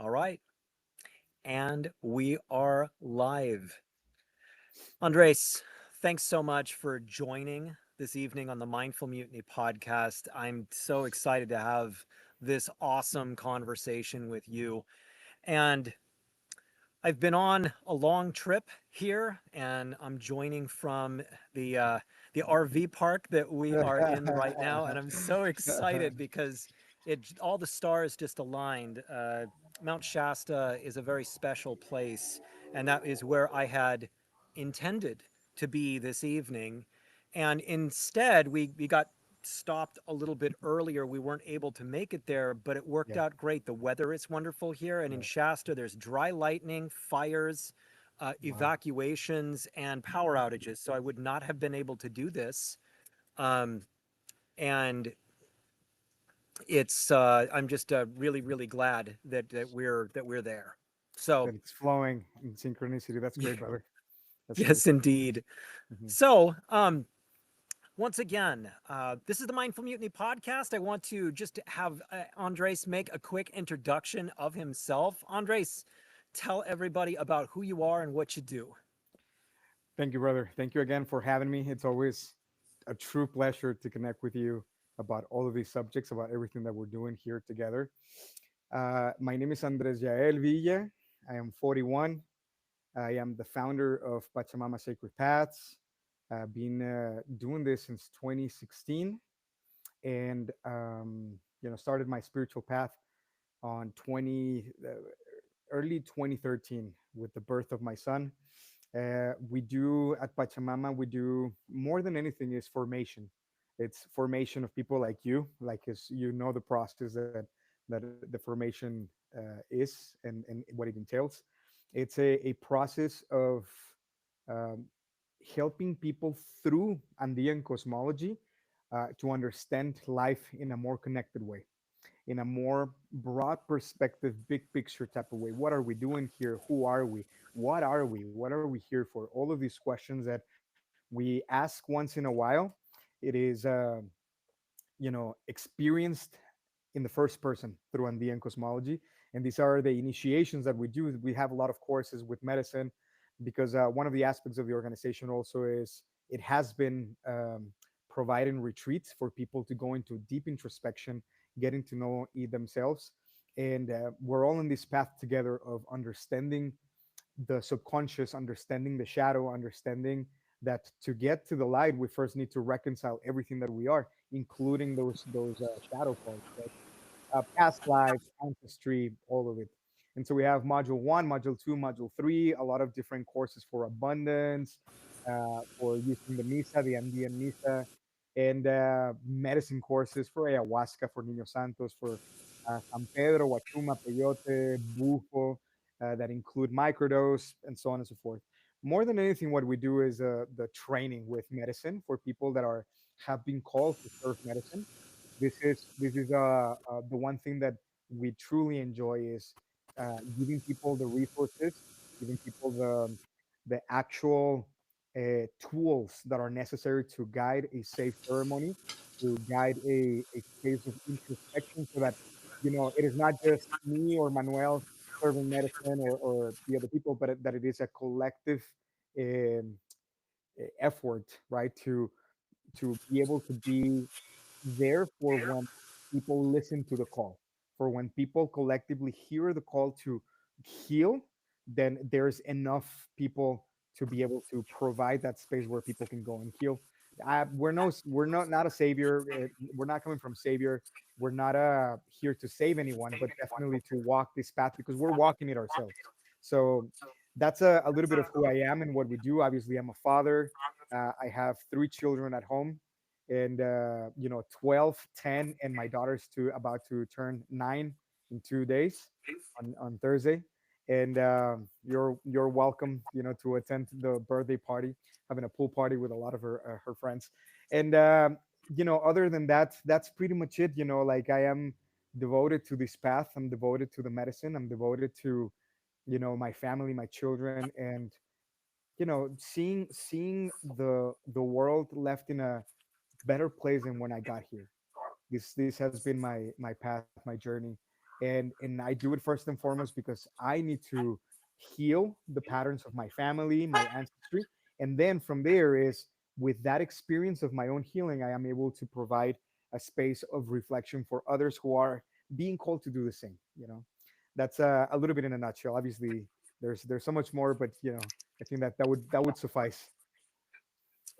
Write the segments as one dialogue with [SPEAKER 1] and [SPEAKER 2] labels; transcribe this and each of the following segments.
[SPEAKER 1] All right. And we are live. Andres, thanks so much for joining this evening on the Mindful Mutiny podcast. I'm so excited to have this awesome conversation with you. And I've been on a long trip here, and I'm joining from the RV park that we are in right now, and I'm so excited because it all the stars just aligned. Mount Shasta is a very special place, and that is where I had intended to be this evening, and instead we got stopped a little bit earlier. We weren't able to make it there, but it worked
[SPEAKER 2] Yeah,
[SPEAKER 1] out great. The weather is wonderful here. And in
[SPEAKER 2] yeah.
[SPEAKER 1] Shasta, there's dry lightning, fires,
[SPEAKER 2] Wow.
[SPEAKER 1] evacuations, and power outages. So I would not have been able to do this. Um, and I'm just really, really glad that we're there. So
[SPEAKER 2] That it's flowing in synchronicity. That's great, brother. That's great.
[SPEAKER 1] yes, indeed.
[SPEAKER 2] Hmm.
[SPEAKER 1] So, once again, this is the Mindful Mutiny podcast. I want to just have Andres make a quick introduction of himself. Andres, tell everybody about who you are and what you do.
[SPEAKER 2] Thank you, brother. Thank you again for having me. It's always a true pleasure to connect with you about all of these subjects, about everything that we're doing here together. My name is Andres Yael Villa. I am 41. I am the founder of Pachamama Sacred Paths. I've been doing this since 2016, and started my spiritual path on early 2013 with the birth of my son. We do at Pachamama, we do more than anything is formation. It's formation of people like you, like as you know the process that the formation is and what it entails. It's a process of um, helping people through Andean cosmology to understand life in a more connected way, in a more broad perspective, big picture type of way. What are we doing here? Who are we? What are we? What are we here for? All of these questions that we ask once in a while. It is, experienced in the first person through Andean cosmology. And these are the initiations that we do. We have a lot of courses with medicine because one of the aspects of the organization also is it has been providing retreats for people to go into deep introspection, getting to know themselves. And we're all in this path together of understanding the subconscious, understanding the shadow, understanding that to get to the light, we first need to reconcile everything that we are, including those shadow parts, right? Past lives, ancestry, all of it. And so we have module one, module two, module three, a lot of different courses for abundance, for using the Misa, the Andean Misa, and medicine courses for ayahuasca, for Niño Santos, for San Pedro, Huachuma, Peyote, Bufo, that include microdose, and so on and so forth. More than anything, what we do is the training with medicine for people that are have been called to serve medicine. This is the one thing that we truly enjoy is giving people the resources, giving people the actual tools that are necessary to guide a safe ceremony, to guide a space of introspection, so that it is not just me or Manuel serving medicine or the other people, but that it is a collective um, effort, right? To be able to be there for when people listen to the call, for when people collectively hear the call to heal, then there's enough people to be able to provide that space where people can go and heal. We're not a savior. We're not coming from savior. We're not here to save anyone, but definitely to walk this path because we're walking it ourselves. So that's a little bit of who I am and what we do. Obviously, I'm a father. I have three children at home, and 12, 10, and my daughter's about to turn 9 in 2 days on Thursday. And you're welcome, to attend the birthday party, having a pool party with a lot of her friends. And other than that, that's pretty much it. Like, I am devoted to this path. I'm devoted to the medicine. I'm devoted to my family, my children, and seeing the world left in a better place than when I got here. This has been my path, my journey, and I do it first and foremost because I need to heal the patterns of my family, my ancestry, and then from there is with that experience of my own healing, I am able to provide a space of reflection for others who are being called to do the same. That's a little bit in a nutshell. Obviously, there's so much more, but I think that would suffice.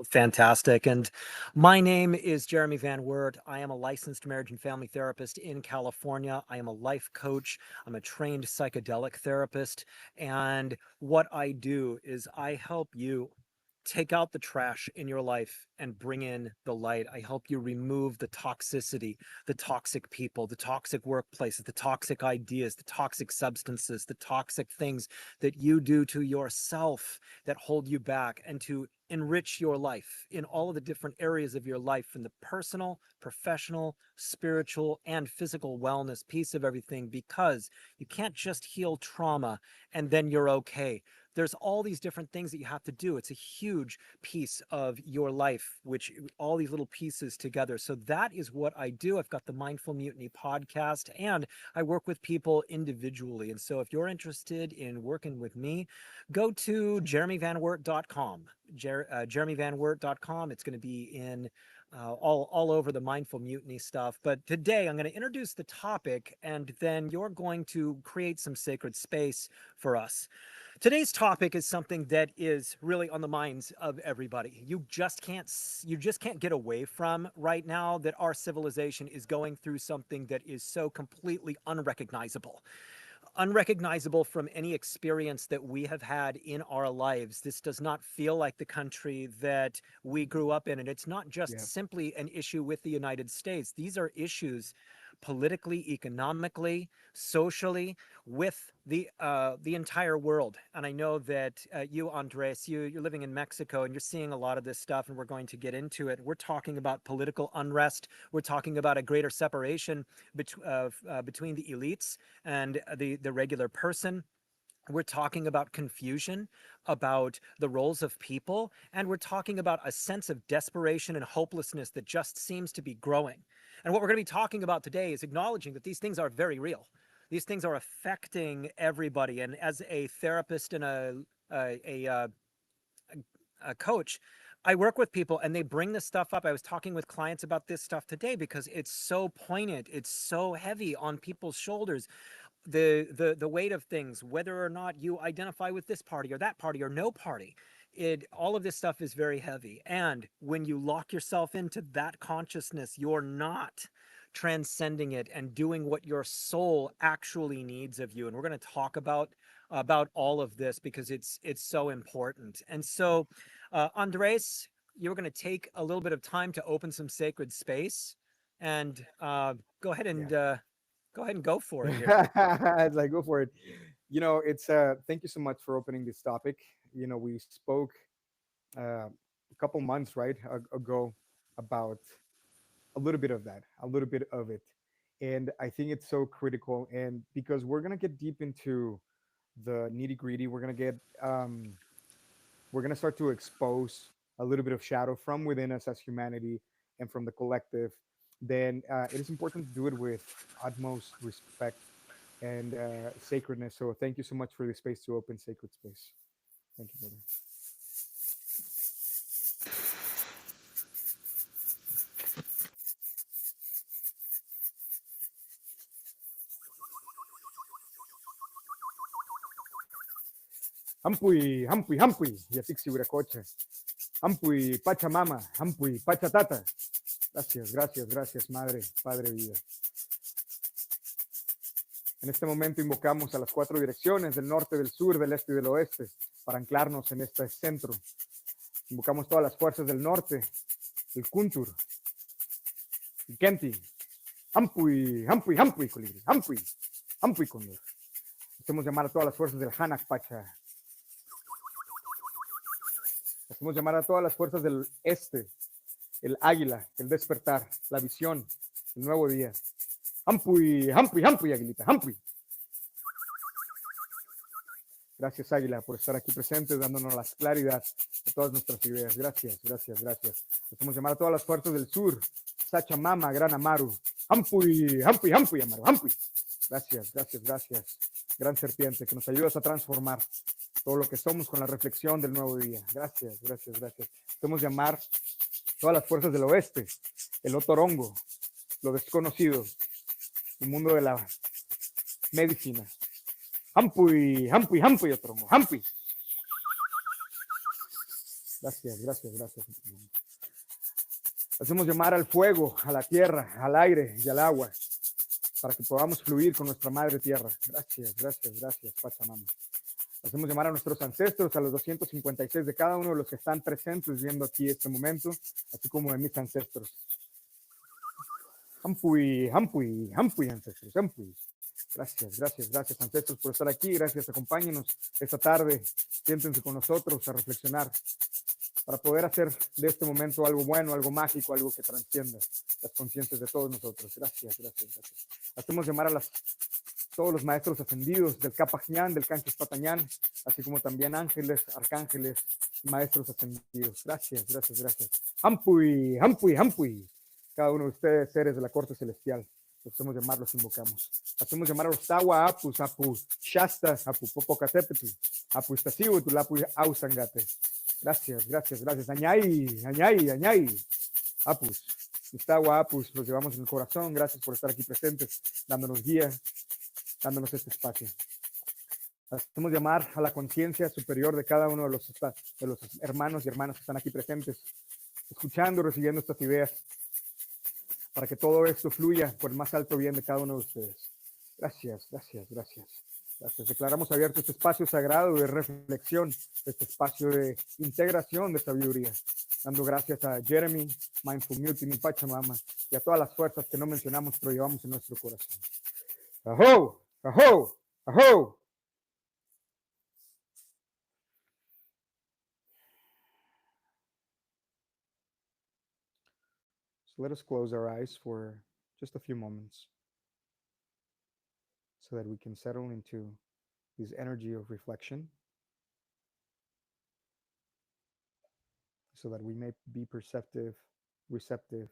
[SPEAKER 1] Fantastic. And my name is Jeremy Van Wert. I am a licensed marriage and family therapist in California. I am a life coach. I'm a trained psychedelic therapist. And what I do is I help you take out the trash in your life and bring in the light. I help you remove the toxicity, the toxic people, the toxic workplaces, the toxic ideas, the toxic substances, the toxic things that you do to yourself that hold you back, and to enrich your life in all of the different areas of your life, from the personal, professional, spiritual, and physical wellness piece of everything, because you can't just heal trauma and then you're okay. There's all these different things that you have to do. It's a huge piece of your life, which all these little pieces together. So that is what I do. I've got the Mindful Mutiny podcast, and I work with people individually. And so if you're interested in working with me, go to jeremyvanwert.com. Jeremyvanwert.com. It's going to be in all over the Mindful Mutiny stuff. But today I'm going to introduce the topic, and then you're going to create some sacred space for us. Today's topic is something that is really on the minds of everybody. You just can't get away from right now that our civilization is going through something that is so completely unrecognizable from any experience that we have had in our lives. This does not feel like the country that we grew up in. And it's not just
[SPEAKER 2] Yeah.
[SPEAKER 1] simply an issue with the United States. These are issues politically, economically, socially, with the entire world. And I know that you, Andres, you're living in Mexico and you're seeing a lot of this stuff, and we're going to get into it. We're talking about political unrest. We're talking about a greater separation between the elites and the regular person. We're talking about confusion, about the roles of people, and we're talking about a sense of desperation and hopelessness that just seems to be growing. And what we're going to be talking about today is acknowledging that these things are very real. These things are affecting everybody. And as a therapist and a coach, I work with people and they bring this stuff up. I was talking with clients about this stuff today because it's so poignant. It's so heavy on people's shoulders. The weight of things, whether or not you identify with this party or that party or no party, it all of this stuff is very heavy. And when you lock yourself into that consciousness, you're not transcending it and doing what your soul actually needs of you. And we're going to talk about all of this because it's so important. And so Andres, you're going to take a little bit of time to open some sacred space, and go ahead and
[SPEAKER 2] Yeah.
[SPEAKER 1] go ahead and go for it here.
[SPEAKER 2] It's like go for it. It's thank you so much for opening this topic. We spoke a couple months ago about a little bit of that, a little bit of it, and I think it's so critical. And because we're gonna get deep into the nitty gritty, we're gonna start to expose a little bit of shadow from within us as humanity and from the collective. Then it is important to do it with utmost respect and sacredness. So thank you so much for the space to open sacred space. Thank you, brother. Hampui, hampui, hampui, yatixi huiracocha. Hampui, Pachamama, hampui, Pachatata. Gracias, gracias, gracias, Madre, Padre Vida. En este momento invocamos a las cuatro direcciones del norte, del sur, del este y del oeste para anclarnos en este centro. Invocamos todas las fuerzas del norte, el Kuntur, el Kenti, Hampui, Hampui, Hampui, colibrí, Hampui, Hampui, Condor. Hacemos llamar a todas las fuerzas del Hanak Pacha. Hacemos llamar a todas las fuerzas del este, el águila, el despertar, la visión, el nuevo día. Hampui, Hampui, Hampui, aguilita, Hampui. Gracias, Águila, por estar aquí presente, dándonos la claridad de todas nuestras ideas. Gracias, gracias, gracias. Hacemos llamar a todas las fuerzas del sur. Sacha Mama, Gran Amaru. Hampui, Hampui, Hampui, Amaru, Hampui. Gracias, gracias, gracias. Gran serpiente, que nos ayudas a transformar todo lo que somos con la reflexión del nuevo día. Gracias, gracias, gracias. Podemos llamar todas las fuerzas del oeste, el otorongo, lo desconocido, el mundo de la medicina. Hampuy, hampuy, hampuy, otorongo, hampuy. Gracias, gracias, gracias. Hacemos llamar al fuego, a la tierra, al aire y al agua para que podamos fluir con nuestra madre tierra. Gracias, gracias, gracias, Pachamama. Hacemos llamar a nuestros ancestros, a los 256 de cada uno de los que están presentes viendo aquí este momento, así como de mis ancestros. Hampuy, hampuy, hampuy, ancestros, hampuy. Gracias, gracias, gracias, ancestros, por estar aquí. Gracias, acompáñenos esta tarde. Siéntense con nosotros a reflexionar para poder hacer de este momento algo bueno, algo mágico, algo que transcienda las conciencias de todos nosotros. Gracias, gracias, gracias. Hacemos llamar a todos los maestros ascendidos del Capajñán, del Canchas Patañán, así como también ángeles, arcángeles, maestros ascendidos. Gracias, gracias, gracias. Hampuy, hampuy, hampuy. Cada uno de ustedes, seres de la corte celestial, los hacemos llamar, los invocamos. Hacemos llamar a los Tawa, Apus, Apu, Shasta, Apu, Popocatépetl, Apu, Iztaccíhuatl, Apu, Ausangate. Gracias, gracias, gracias. Añay, añay, añay. Apus, Gustavo Apus, los llevamos en el corazón. Gracias por estar aquí presentes, dándonos guía, dándonos este espacio. Hacemos llamar a la conciencia superior de cada uno de los hermanos y hermanas que están aquí presentes, escuchando, recibiendo estas ideas, para que todo esto fluya por el más alto bien de cada uno de ustedes. Gracias, gracias, gracias. Gracias. Declaramos abierto este espacio sagrado de reflexión, este espacio de integración de sabiduría, dando gracias a Jeremy, Mindful Mutiny, Pachamama y a todas las fuerzas que no mencionamos pero llevamos en nuestro corazón. ¡Ajo! ¡Ajo! ¡Ajo! So let us close our eyes for just a few moments so that we can settle into this energy of reflection, so that we may be perceptive, receptive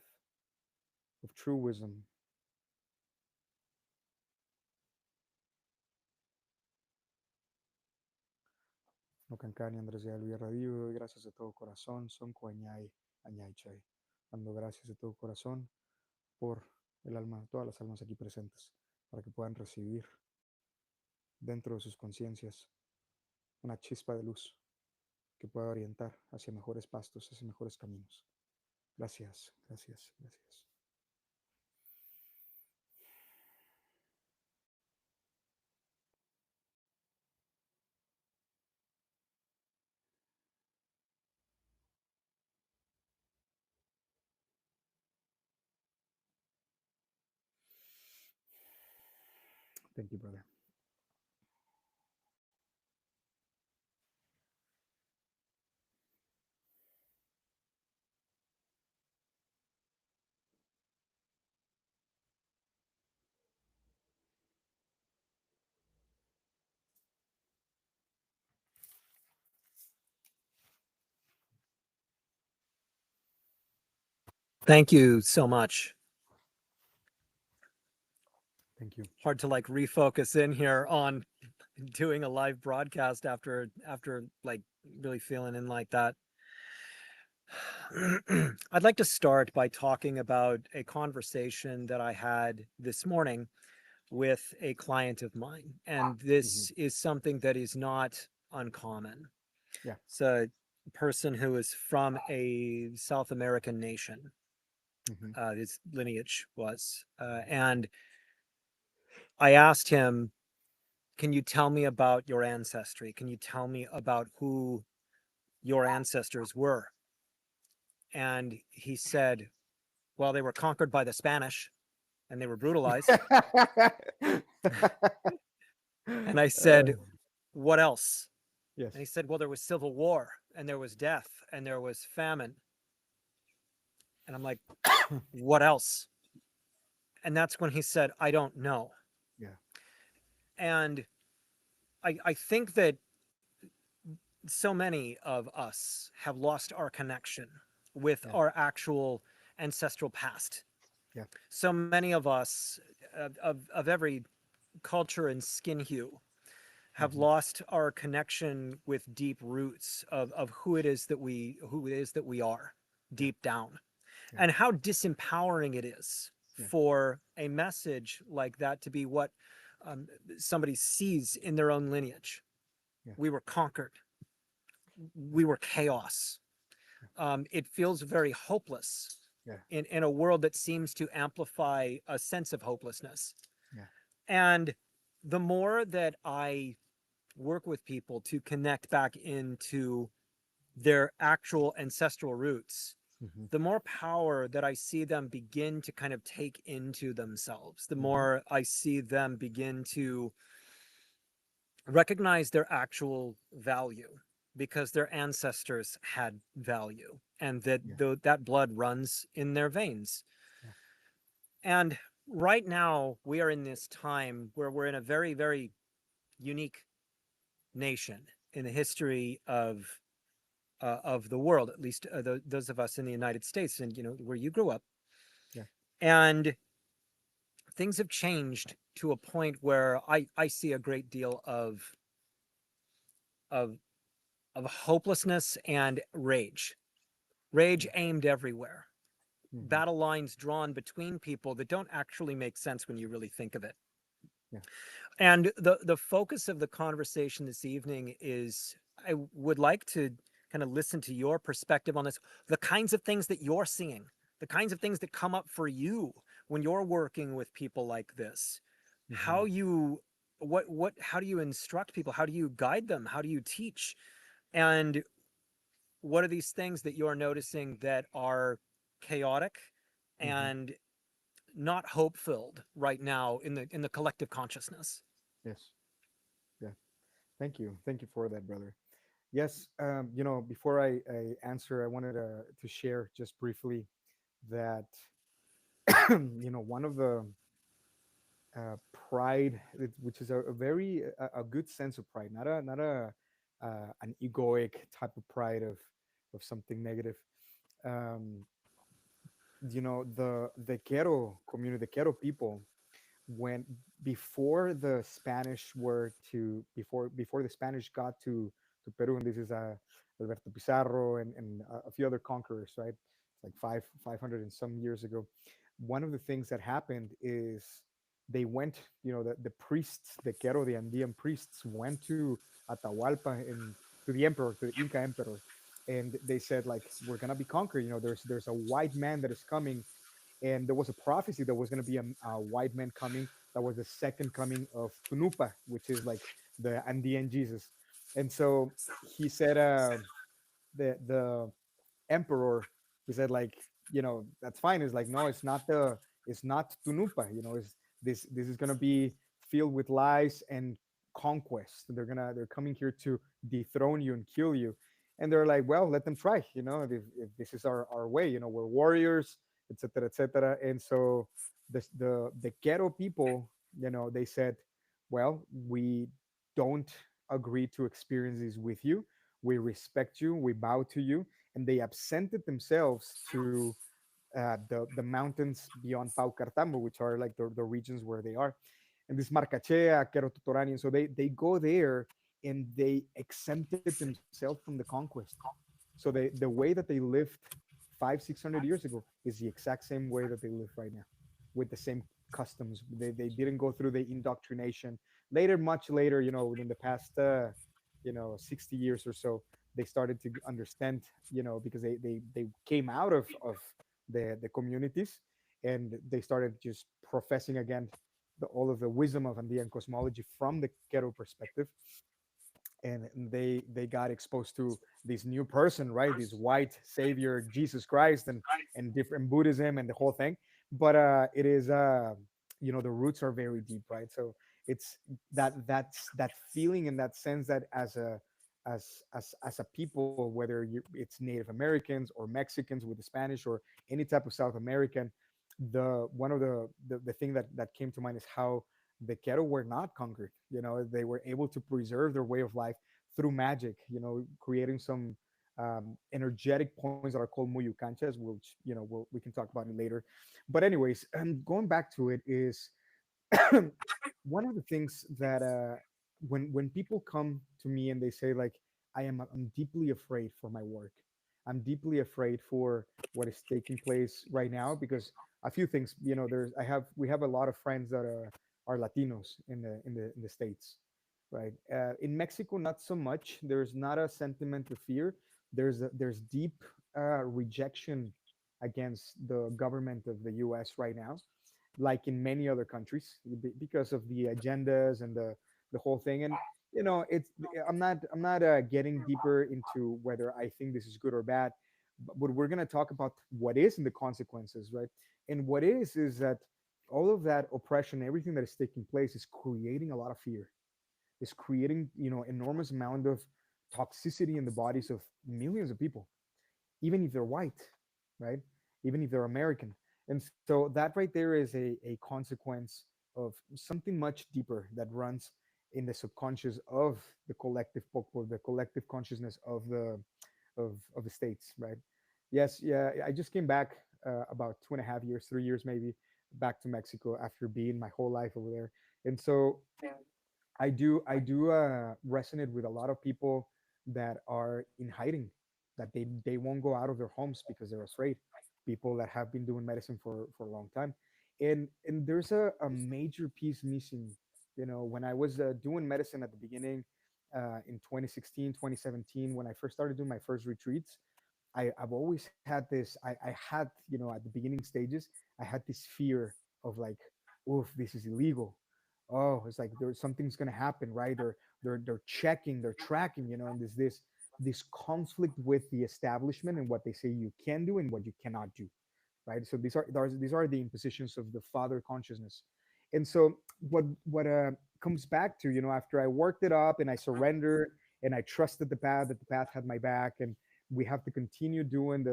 [SPEAKER 2] of true wisdom. No cancani Andrés de Alvia Radio, gracias de todo corazón, son coañay, añay chay. Dando gracias de todo corazón por el alma, todas las almas aquí presentes, para que puedan recibir dentro de sus conciencias una chispa de luz que pueda orientar hacia mejores pastos, hacia mejores caminos. Gracias, gracias, gracias. Thank you, brother.
[SPEAKER 1] Thank you so much.
[SPEAKER 2] Thank you.
[SPEAKER 1] Hard to like refocus in here on doing a live broadcast after like really feeling in like that. I'd like to start by talking about a conversation that I had this morning with a client of mine. And this is something that is not uncommon.
[SPEAKER 2] Yeah.
[SPEAKER 1] It's a person who is from a South American nation, his lineage was. And I asked him, can you tell me about your ancestry? Can you tell me about who your ancestors were? And he said, well, they were conquered by the Spanish and they were brutalized. And I said, what else?
[SPEAKER 2] Yes.
[SPEAKER 1] And he said, well, there was civil war and there was death and there was famine. And I'm like, what else? And that's when he said, I don't know.
[SPEAKER 2] Yeah.
[SPEAKER 1] And I think that so many of us have lost our connection with our actual ancestral past.
[SPEAKER 2] Yeah.
[SPEAKER 1] So many of us of every culture and skin hue have
[SPEAKER 2] Hmm.
[SPEAKER 1] lost our connection with deep roots of who it is that we are
[SPEAKER 2] Yeah.
[SPEAKER 1] deep down,
[SPEAKER 2] Yeah.
[SPEAKER 1] and how disempowering it is
[SPEAKER 2] Yeah.
[SPEAKER 1] for a message like that to be what um, somebody sees in their own lineage.
[SPEAKER 2] Yeah.
[SPEAKER 1] We were conquered, we were chaos. It feels very hopeless
[SPEAKER 2] Yeah.
[SPEAKER 1] in a world that seems to amplify a sense of hopelessness.
[SPEAKER 2] Yeah.
[SPEAKER 1] And the more that I work with people to connect back into their actual ancestral roots,
[SPEAKER 2] Hmm.
[SPEAKER 1] the more power that I see them begin to kind of take into themselves, the
[SPEAKER 2] Hmm.
[SPEAKER 1] more I see them begin to recognize their actual value because their ancestors had value and that
[SPEAKER 2] Yeah.
[SPEAKER 1] that blood runs in their veins.
[SPEAKER 2] Yeah.
[SPEAKER 1] And right now, we are in this time where we're in a very, very unique nation in the history of the world, at least those of us in the United States and where you grew up.
[SPEAKER 2] Yeah.
[SPEAKER 1] And things have changed to a point where I see a great deal of of hopelessness and rage
[SPEAKER 2] Yeah.
[SPEAKER 1] aimed everywhere,
[SPEAKER 2] Hmm.
[SPEAKER 1] battle lines drawn between people that don't actually make sense when you really think of it.
[SPEAKER 2] Yeah.
[SPEAKER 1] And the focus of the conversation this evening is I would like to kind of listen to your perspective on this, the kinds of things that you're seeing, the kinds of things that come up for you when you're working with people like this.
[SPEAKER 2] Hmm.
[SPEAKER 1] How you what how do you instruct people? How do you guide them? How do you teach? And what are these things that you're noticing that are chaotic
[SPEAKER 2] Hmm.
[SPEAKER 1] and not hope filled right now in the collective consciousness?
[SPEAKER 2] Yes. Yeah. Thank you. Thank you for that, brother. Yes. Before I answer, I wanted to share just briefly that one of the pride, which is a very a good sense of pride, not a an egoic type of pride of something negative. Um, the Quero community, the Quero people, when before the Spanish were to before the Spanish got to Peru, and this is Alberto Pizarro and a few other conquerors, right? It's like 500 and some years ago. One of the things that happened is they went, the priests, the Quero, the Andean priests, went to Atahualpa and to the emperor, to the Inca emperor, and they said like, we're gonna be conquered. There's a white man that is coming, and there was a prophecy that was going to be a white man coming, that was the second coming of Tunupa, which is like the Andean Jesus. And so he said, the emperor, he said like, that's fine. It's like, no, it's not Tunupa. Is this is going to be filled with lies and conquest. They're coming here to dethrone you and kill you. And they're like, well, let them try. If this is our way, we're warriors, etc., etc. And so the ghetto people, they said, well, we don't agree to experience this with you. We respect you, we bow to you. And they absented themselves to the mountains beyond Pau Cartambo, which are like the regions where they are. And this Marcachea, Querototorani, and so they go there and they exempted themselves from the conquest. So the way that they lived 500-600 years ago is the exact same way that they live right now, with the same customs. They didn't go through the indoctrination. Later, much later, within the past 60 years or so, they started to understand, because they came out of the communities, and they started just professing again all of the wisdom of Andean cosmology from the Quero perspective. And they got exposed to this new person, right? This white savior, Jesus Christ, and different Buddhism and the whole thing. But it is the roots are very deep, right? So it's that feeling and that sense that as a people, whether it's Native Americans or Mexicans with the Spanish or any type of South American, the one of the thing that came to mind is how the Quero were not conquered. They were able to preserve their way of life through magic. Creating some energetic points that are called muyucanchas, which we can talk about it later. But anyways, going back to it is One of the things that when people come to me and they say like I'm deeply afraid for my work, I'm deeply afraid for what is taking place right now, because a few things, there's I have we have a lot of friends that are Latinos in the states, right? In Mexico, not so much. There's not a sentiment of fear. There's deep rejection against the government of the U.S. right now, like in many other countries, because of the agendas and the whole thing. And it's I'm not getting deeper into whether I think this is good or bad, but we're going to talk about what is and the consequences, right? And what is that all of that oppression, everything that is taking place, is creating a lot of fear, is creating enormous amount of toxicity in the bodies of millions of people, even if they're white, right? Even if they're American. And so that right there is a consequence of something much deeper that runs in the subconscious of the collective or the collective consciousness of the states, right? Yes, yeah. I just came back about 2.5 years, 3 years maybe, back to Mexico after being my whole life over there. And so I do resonate with a lot of people that are in hiding, that they won't go out of their homes because they're afraid. People that have been doing medicine for a long time, and there's a major piece missing. When I was doing medicine at the beginning, in 2016, 2017, when I first started doing my first retreats, I've always had this. I had, at the beginning stages, I had this fear of like, oof, this is illegal. Oh, it's like there's something's gonna happen, right? They're checking, they're tracking, and there's this conflict with the establishment and what they say you can do and what you cannot do, right? So these are the impositions of the father consciousness. And so what comes back to, after I worked it up and I surrendered and I trusted the path, that the path had my back, and we have to continue doing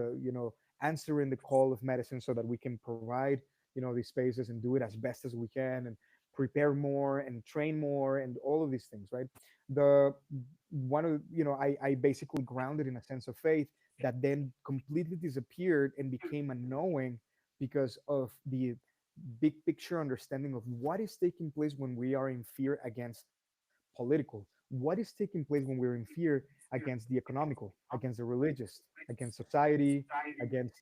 [SPEAKER 2] answering the call of medicine so that we can provide these spaces and do it as best as we can, and prepare more and train more and all of these things, right? The one of I basically grounded in a sense of faith that then completely disappeared and became a knowing, because of the big picture understanding of what is taking place when we are in fear against political, what is taking place when we're in fear against the economical, against the religious, against society, against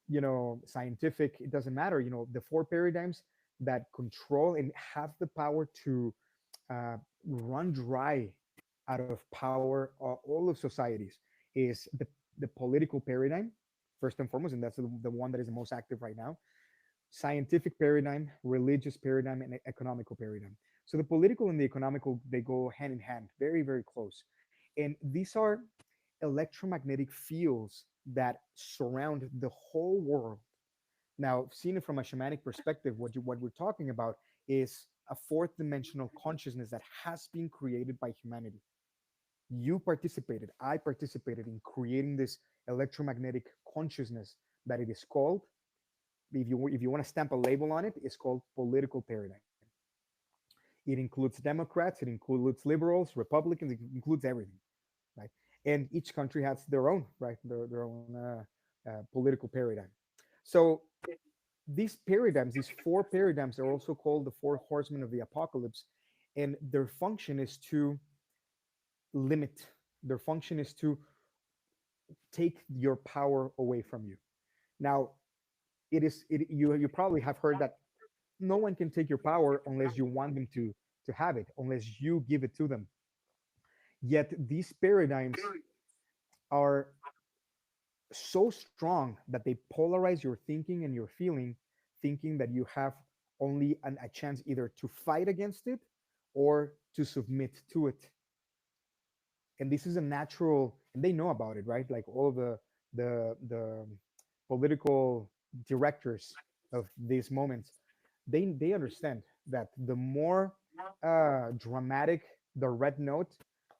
[SPEAKER 2] scientific. It doesn't matter, the four paradigms that control and have the power to run dry out of power all of societies is the political paradigm, first and foremost, and that's the one that is the most active right now. Scientific paradigm, religious paradigm, and economical paradigm. So the political and the economical, they go hand in hand, very, very close. And these are electromagnetic fields that surround the whole world. Now, seeing it from a shamanic perspective, what we're talking about is a fourth dimensional consciousness that has been created by humanity. You participated, I participated in creating this electromagnetic consciousness that it is called, if you want to stamp a label on it, it's called political paradigm. It includes Democrats, it includes liberals, Republicans, it includes everything, right? And each country has their own, right, their own political paradigm. So these paradigms, these four paradigms, are also called the four horsemen of the apocalypse, and their function is to limit. Their function is to take your power away from you. Now, you probably have heard that no one can take your power unless you want them to have it, unless you give it to them. Yet these paradigms are so strong that they polarize your thinking and your feeling, thinking that you have only a chance either to fight against it or to submit to it. And this is a natural, and they know about it, right? Like all the political directors of these moments, they understand that the more dramatic the red note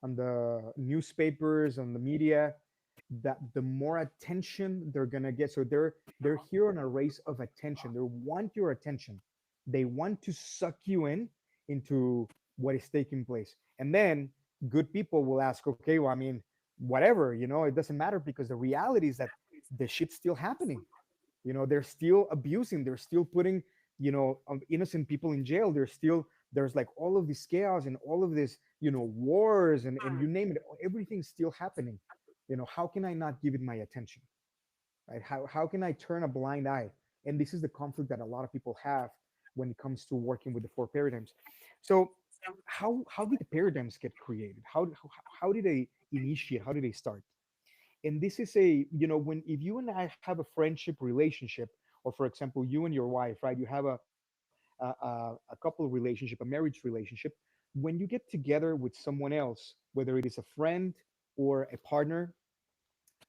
[SPEAKER 2] on the newspapers, on the media, that the more attention they're gonna get. So they're here on a race of attention. They want your attention. They want to suck you in into what is taking place. And then good people will ask, okay, well, I mean, whatever, it doesn't matter, because the reality is that the shit's still happening. They're still abusing, they're still putting innocent people in jail, they're still there's like all of this chaos and all of this, wars, and you name it, everything's still happening. How can I not give it my attention, right? How can I turn a blind eye? And this is the conflict that a lot of people have when it comes to working with the four paradigms. So how did the paradigms get created? How did they initiate? How did they start? And this is when, if you and I have a friendship relationship, or for example, you and your wife, right, you have a couple relationship, a marriage relationship, when you get together with someone else, whether it is a friend or a partner,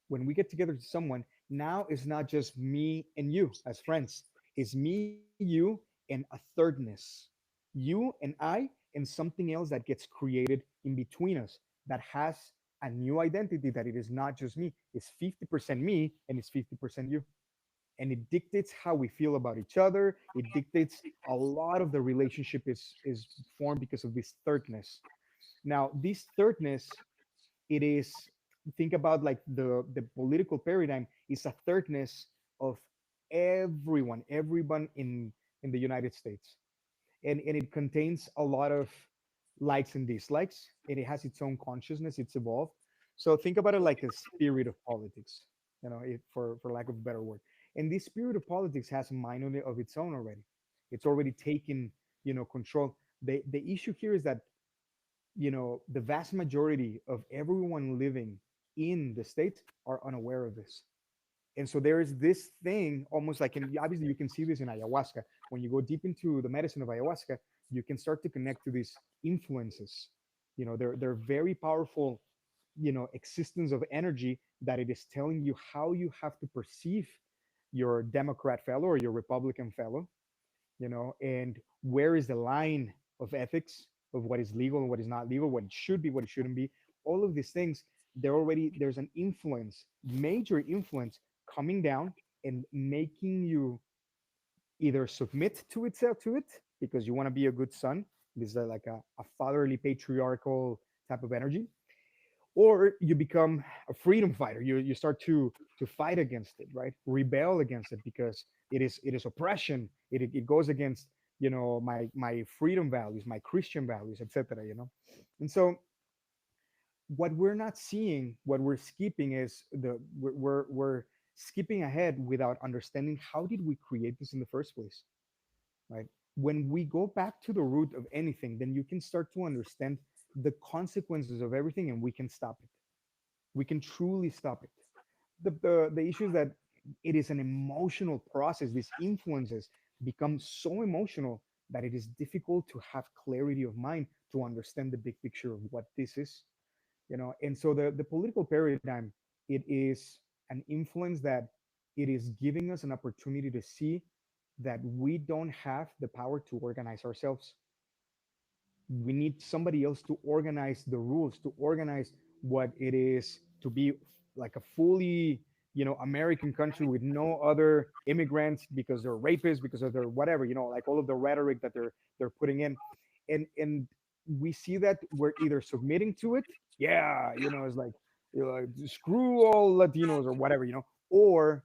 [SPEAKER 2] when we get together with someone, now it's not just me and you as friends. It's me, you, and a thirdness. You and I, and something else that gets created in between us, that has a new identity, that it is not just me. It's 50% me and it's 50% you. And it dictates how we feel about each other. It dictates a lot of the relationship is formed because of this thirdness. Now, this thirdness, it is, think about like the political paradigm is a thirdness of everyone in the United States, and it contains a lot of likes and dislikes, and it has its own consciousness. It's evolved. So think about it like a spirit of politics, for lack of a better word. And this spirit of politics has a mind of its own already. It's already taken, control. The issue here is that, the vast majority of everyone living in the states are unaware of this. And so there is this thing, almost like, and obviously you can see this in ayahuasca. When you go deep into the medicine of ayahuasca, you can start to connect to these influences. They're very powerful, existence of energy, that it is telling you how you have to perceive your Democrat fellow or your Republican fellow, and where is the line of ethics, of what is legal and what is not legal, what it should be, what it shouldn't be. All of these things, there's an influence, major influence, coming down and making you either submit to it because you want to be a good son. This is like a fatherly, patriarchal type of energy, or you become a freedom fighter. You start to fight against it, right? Rebel against it, because it is oppression. It goes against, my freedom values, my Christian values, etc. And so what we're not seeing, what we're skipping, is we're skipping ahead without understanding how did we create this in the first place, right? When we go back to the root of anything, then you can start to understand the consequences of everything, and we can stop it. We can truly stop it. The issue is that it is an emotional process. These influences become so emotional that it is difficult to have clarity of mind to understand the big picture of what this is. And so the political paradigm, it is an influence that it is giving us an opportunity to see that we don't have the power to organize ourselves. We need somebody else to organize the rules, to organize what it is to be like a fully, American country with no other immigrants, because they're rapists, because of their whatever, like all of the rhetoric that they're putting in. And we see that we're either submitting to it, yeah, it's like, screw all Latinos or whatever, or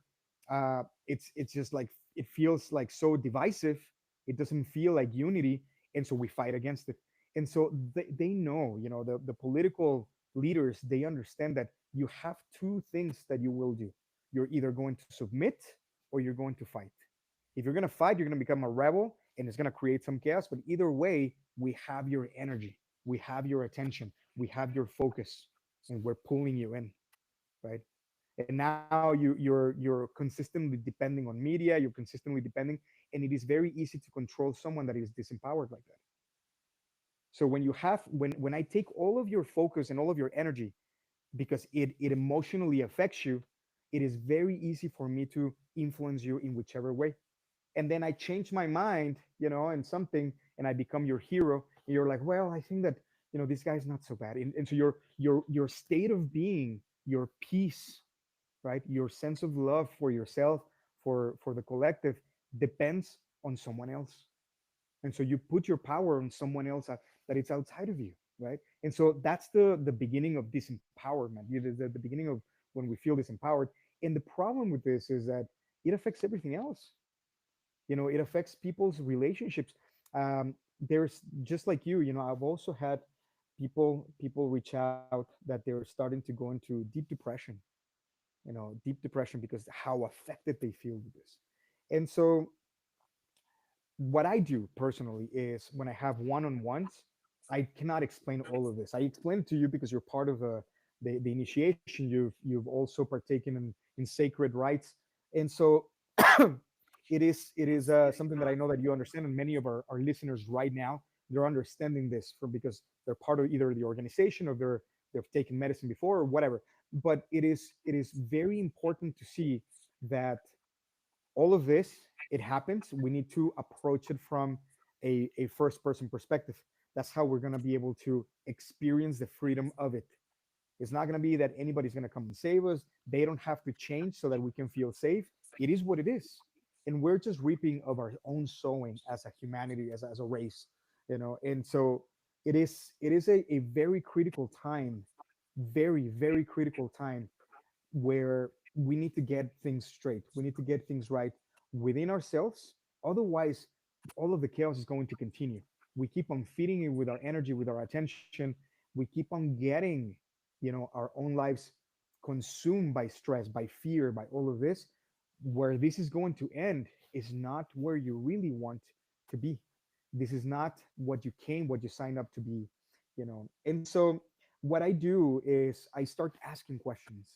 [SPEAKER 2] it's just like, it feels like so divisive. It doesn't feel like unity, and so we fight against it. And so they know, the political leaders, they understand that you have two things that you will do. You're either going to submit or you're going to fight. If you're going to fight, you're going to become a rebel, and it's going to create some chaos. But either way, we have your energy, we have your attention, we have your focus, and we're pulling you in, right? And now you're consistently depending on media, you're consistently depending, and it is very easy to control someone that is disempowered like that. So when I take all of your focus and all of your energy, because it emotionally affects you, it is very easy for me to influence you in whichever way. And then I change my mind, and something, and I become your hero. And you're like, well, I think that, this guy's not so bad. And so your state of being, your peace, right, your sense of love for yourself, for the collective, depends on someone else. And so you put your power on someone else, that it's outside of you, right? And so that's the beginning of disempowerment. The beginning of when we feel disempowered. And the problem with this is that it affects everything else. It affects people's relationships. there's just like you know, I've also had people reach out that they're starting to go into deep depression, you know, deep depression because how affected they feel with this. And so what I do personally is when I have one-on-ones, I cannot explain all of this. I explain it to you because you're part of the initiation. You've also partaken in sacred rites, and so it is something that I know that you understand, and many of our listeners right now, they're understanding this from because they're part of either the organization or they've taken medicine before or whatever. But it is very important to see that all of this, it happens, we need to approach it from a first person perspective. That's how we're going to be able to experience the freedom of it. It's not going to be that anybody's going to come and save us. They don't have to change so that we can feel safe. It is what it is, and we're just reaping of our own sowing as a humanity, as a race, you know. And so it is a very critical time, very very critical time, where we need to get things straight. We need to get things right within ourselves. Otherwise, all of the chaos is going to continue. We keep on feeding it with our energy, with our attention. We keep on getting, you know, our own lives consumed by stress, by fear, by all of this. Where this is going to end is not where you really want to be. This is not what you came, what you signed up to be, you know. And so what I do is I start asking questions,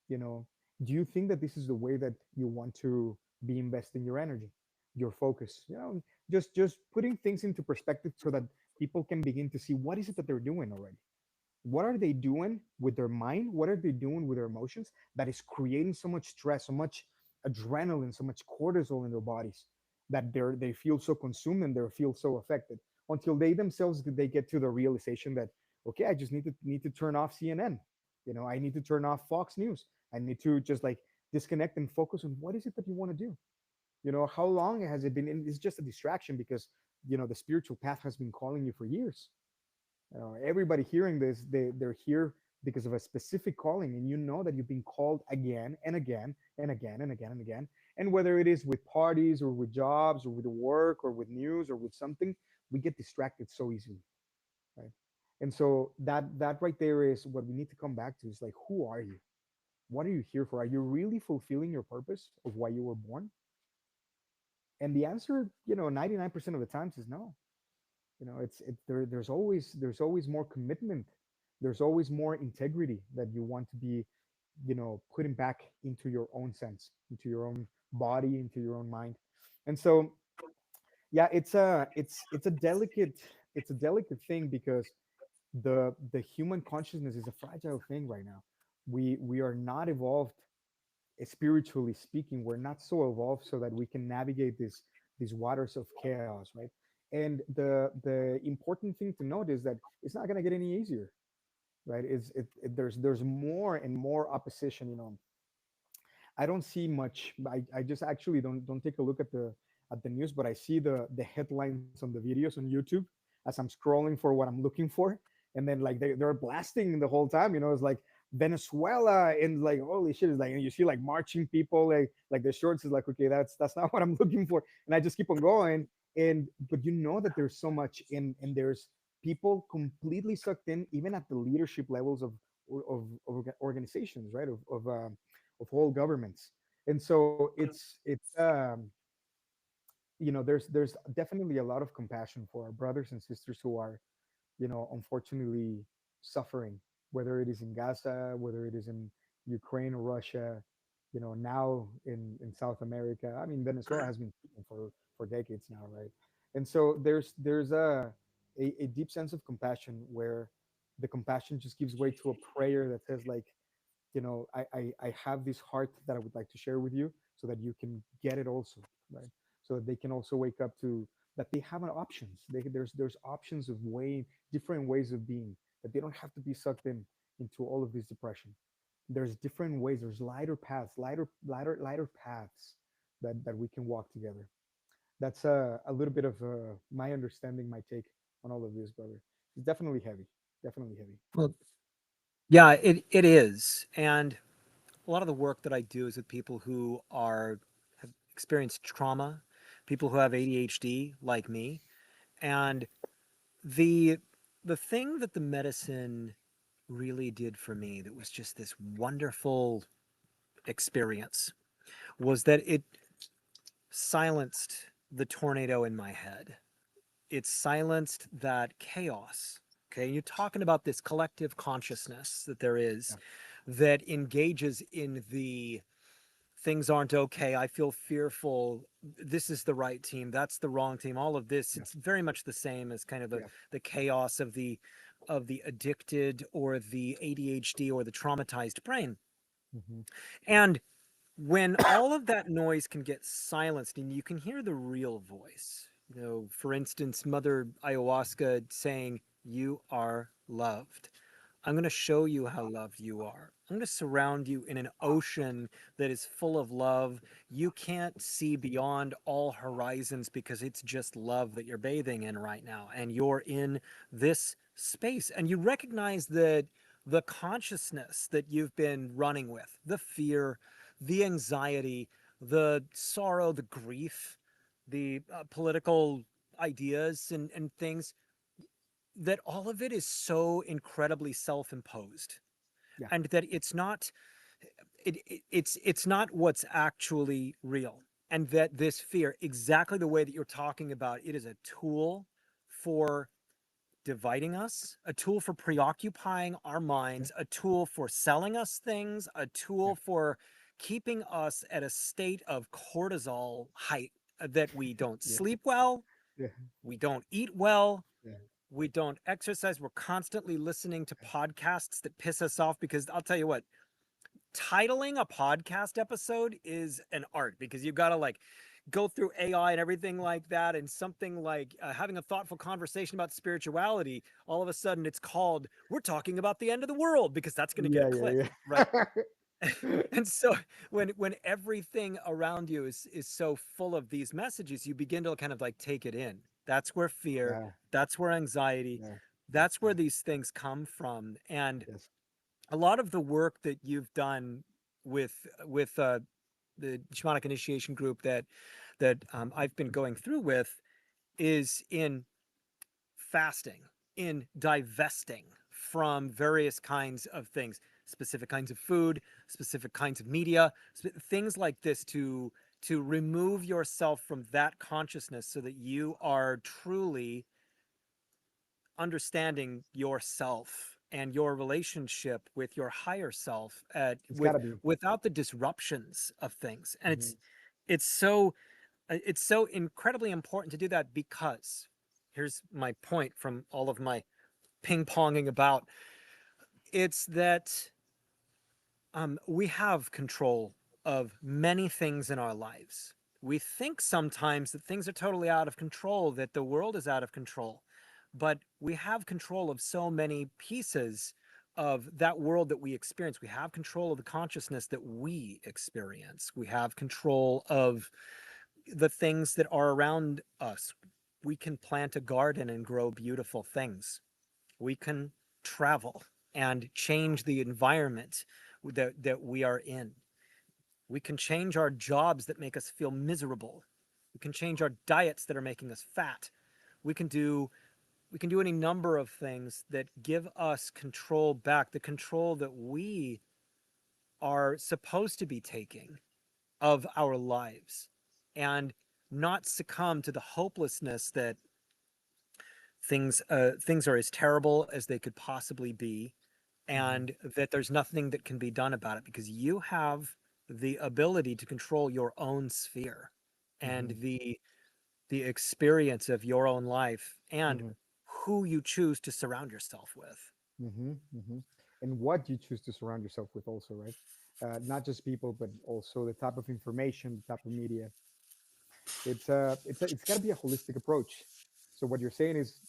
[SPEAKER 2] you know. Do you think that this is the way that you want to be investing your energy, your focus, you know? Just putting things into perspective so that people can begin to see what is it that they're doing already. What are they doing with their mind? What are they doing with their emotions that is creating so much stress, so much adrenaline, so much cortisol in their bodies, that they feel so consumed and they feel so affected until they themselves they get to the realization that, okay, I just need to turn off CNN. You know, I need to turn off Fox News. I need to just like disconnect and focus on what is it that you want to do. You know, how long has it been? And it's just a distraction because, you know, the spiritual path has been calling you for years. Everybody hearing this, they're here because of a specific calling, and you know that you've been called again and again and again and again and again. And whether it is with parties or with jobs or with work or with news or with something, we get distracted so easily, right? And so that right there is what we need to come back to, is like, who are you? What are you here for? Are you really fulfilling your purpose of why you were born? And the answer, you know, 99% of the times is no. You know, there's always more commitment, there's always more integrity that you want to be, you know, putting back into your own sense, into your own body, into your own mind. And so yeah, it's a delicate thing because the human consciousness is a fragile thing right now. We are not evolved, spiritually speaking. We're not so evolved so that we can navigate these waters of chaos, right? And the important thing to note is that it's not going to get any easier, right? There's more and more opposition, you know. I don't see much. I just actually don't take a look at the news, but I see the headlines on the videos on YouTube as I'm scrolling for what I'm looking for, and then like they're blasting the whole time. You know, it's like Venezuela and like holy shit, is like, and you see like marching people, like the shorts is like, okay, that's not what I'm looking for, and I just keep on going. And but you know that there's so much in, and there's people completely sucked in, even at the leadership levels of organizations, right? Of whole governments. And so it's you know, there's definitely a lot of compassion for our brothers and sisters who are, you know, unfortunately suffering, whether it is in Gaza, whether it is in Ukraine or Russia, you know, now in South America. I mean, Venezuela has been for decades now, right? And so there's a deep sense of compassion where the compassion just gives way to a prayer that says like, you know, I have this heart that I would like to share with you so that you can get it also, right? So that they can also wake up to that they have an options. There's options of way different ways of being, that they don't have to be sucked into all of this depression. There's different ways. There's lighter paths, lighter paths that we can walk together. That's a little bit of my understanding, my take on all of this, brother. It's definitely heavy, definitely heavy.
[SPEAKER 1] Well, yeah, it is. And a lot of the work that I do is with people who are have experienced trauma, people who have ADHD like me, And the the thing that the medicine really did for me that was just this wonderful experience was that it silenced the tornado in my head. It silenced that chaos. Okay, you're talking about this collective consciousness that there is
[SPEAKER 2] Yeah.
[SPEAKER 1] that engages in the things aren't okay. I feel fearful. This is the right team. That's the wrong team. All of this,
[SPEAKER 2] Yeah.
[SPEAKER 1] it's very much the same as kind of
[SPEAKER 2] Yeah.
[SPEAKER 1] the chaos of the addicted or the ADHD or the traumatized brain.
[SPEAKER 2] Hmm.
[SPEAKER 1] And when all of that noise can get silenced and you can hear the real voice, for instance, Mother Ayahuasca saying, "You are loved. I'm going to show you how loved you are. I'm going to surround you in an ocean that is full of love. You can't see beyond all horizons because it's just love that you're bathing in right now. And you're in this space. And you recognize that the consciousness that you've been running with, the fear, the anxiety, the sorrow, the grief, the political ideas and things, that all of it is so incredibly self-imposed,
[SPEAKER 2] Yeah.
[SPEAKER 1] and that it's not what's actually real, and that this fear, exactly the way that you're talking about, it is a tool for dividing us, a tool for preoccupying our
[SPEAKER 2] Yeah.
[SPEAKER 1] minds, a tool for selling us things, a
[SPEAKER 2] Yeah.
[SPEAKER 1] tool for keeping us at a state of cortisol height, that we don't
[SPEAKER 2] Yeah.
[SPEAKER 1] sleep well,
[SPEAKER 2] Yeah.
[SPEAKER 1] we don't eat well,
[SPEAKER 2] Yeah.
[SPEAKER 1] we don't exercise. We're constantly listening to podcasts that piss us off, because I'll tell you what, titling a podcast episode is an art, because you've got to like go through AI and everything like that. And something like having a thoughtful conversation about spirituality, all of a sudden it's called, "We're talking about the end of the world," because that's going to get a
[SPEAKER 2] Yeah.
[SPEAKER 1] click,
[SPEAKER 2] Yeah.
[SPEAKER 1] right?
[SPEAKER 2] Yeah.
[SPEAKER 1] And so when everything around you is so full of these messages, you begin to kind of like take it in. That's where fear,
[SPEAKER 2] Yeah.
[SPEAKER 1] that's where anxiety,
[SPEAKER 2] Yeah.
[SPEAKER 1] that's where
[SPEAKER 2] Yeah.
[SPEAKER 1] these things come from. And
[SPEAKER 2] Yes.
[SPEAKER 1] a lot of the work that you've done with the shamanic initiation group that I've been going through with is in fasting, in divesting from various kinds of things, specific kinds of food, specific kinds of media, things like this, to remove yourself from that consciousness so that you are truly understanding yourself and your relationship with your higher self,
[SPEAKER 2] It's got to be.
[SPEAKER 1] without the disruptions of things. And
[SPEAKER 2] Hmm.
[SPEAKER 1] it's so it's so incredibly important to do that, because here's my point from all of my ping ponging about, it's that we have control of many things in our lives. We think sometimes that things are totally out of control, that the world is out of control, but we have control of so many pieces of that world that we experience. We have control of the consciousness that we experience. We have control of the things that are around us. We can plant a garden and grow beautiful things. We can travel and change the environment that we are in. We can change our jobs that make us feel miserable. We can change our diets that are making us fat. We can do we can do any number of things that give us control back, the control that we are supposed to be taking of our lives, and not succumb to the hopelessness that things are as terrible as they could possibly be,
[SPEAKER 2] Hmm.
[SPEAKER 1] and that there's nothing that can be done about it, because you have the ability to control your own sphere and
[SPEAKER 2] Hmm.
[SPEAKER 1] the experience of your own life, and
[SPEAKER 2] Hmm.
[SPEAKER 1] who you choose to surround yourself with.
[SPEAKER 2] Hmm. Hmm. And what you choose to surround yourself with, also, right? Not just people, but also the type of information, the type of media. It's got to be a holistic approach. So what you're saying is,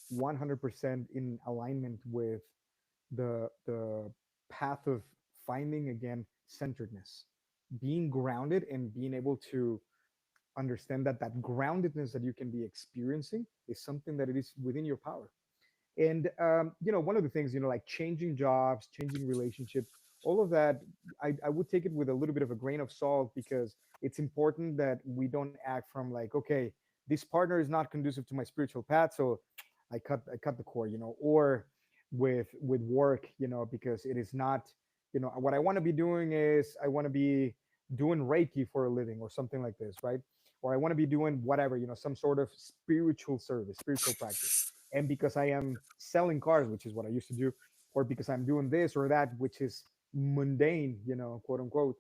[SPEAKER 2] 100% in alignment with the path of finding again centeredness, being grounded, and being able to understand that that groundedness that you can be experiencing is something that it is within your power. And one of the things, like changing jobs, changing relationships, all of that, I would take it with a little bit of a grain of salt, because it's important that we don't act from like, okay, this partner is not conducive to my spiritual path, so I cut the cord, or with work, because it is not, what I want to be doing is I want to be doing Reiki for a living or something like this, right? Or I want to be doing whatever, some sort of spiritual service, spiritual practice. And because I am selling cars, which is what I used to do, or because I'm doing this or that, which is mundane, quote unquote,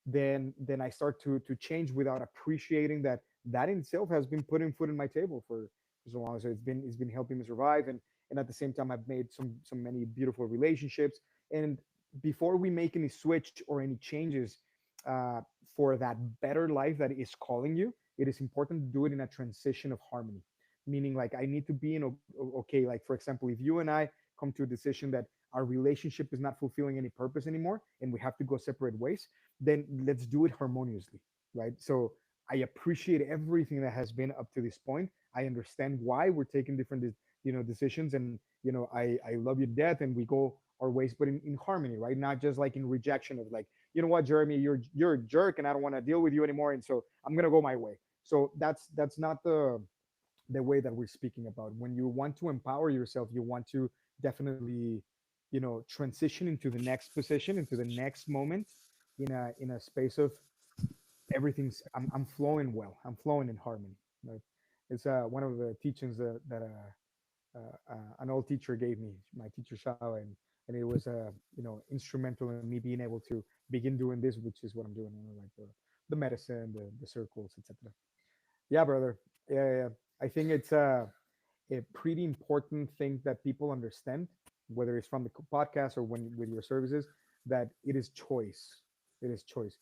[SPEAKER 2] then I start to change without appreciating that in itself has been putting food in my table for so long. So it's been helping me survive, and at the same time I've made some many beautiful relationships. And before we make any switch or any changes uh, for that better life that is calling you, it is important to do it in a transition of harmony. Meaning, like, I need to be in okay. Like, for example, if you and I come to a decision that our relationship is not fulfilling any purpose anymore and we have to go separate ways, then let's do it harmoniously, right? So I appreciate everything that has been up to this point. I understand why we're taking different decisions, and I love you to death, and we go our ways, but in harmony, right? Not just like in rejection of, like, you know what, Jeremy, you're a jerk and I don't want to deal with you anymore, and so I'm gonna go my way. So that's not the way that we're speaking about. When you want to empower yourself, you want to definitely transition into the next position, into the next moment, in a space of everything's, I'm flowing well, I'm flowing in harmony, right? It's one of the teachings that an old teacher gave me, my teacher Shao, and it was instrumental in me being able to begin doing this, which is what I'm doing, like the medicine, the circles, etc. Yeah, brother. Yeah, yeah, yeah. I think it's a pretty important thing that people understand, whether it's from the podcast or when with your services, that it is choice. It is choice.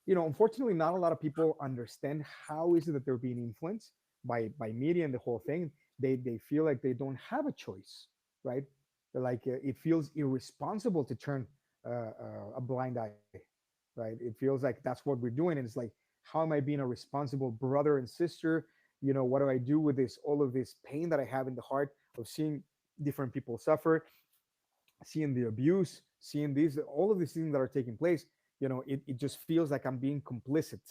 [SPEAKER 2] Unfortunately, not a lot of people understand how is it that they're being influenced by media and the whole thing. They feel like they don't have a choice, right? They're like, it feels irresponsible to turn a blind eye, right? It feels like that's what we're doing, and it's like, how am I being a responsible brother and sister? What do I do with this, all of this pain that I have in the heart of seeing different people suffer, seeing the abuse, seeing these, all of these things that are taking place. It just feels like I'm being complicit,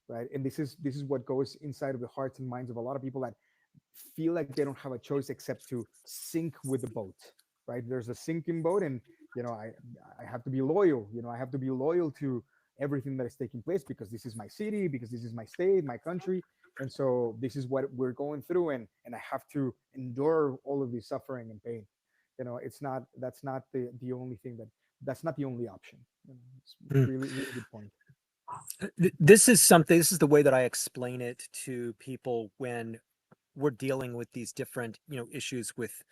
[SPEAKER 2] right? And this is what goes inside of the hearts and minds of a lot of people that feel like they don't have a choice except to sink with the boat, right? There's a sinking boat, and you know i I have to be loyal. I have to be loyal to everything that is taking place, because this is my city, because this is my state, my country, and so this is what we're going through, and I have to endure all of this suffering and pain. It's not That's not the only thing, that's not the only option. It's
[SPEAKER 1] Mm.
[SPEAKER 2] really, really good point.
[SPEAKER 1] This is something, this is the way that I explain it to people when we're dealing with these different, issues with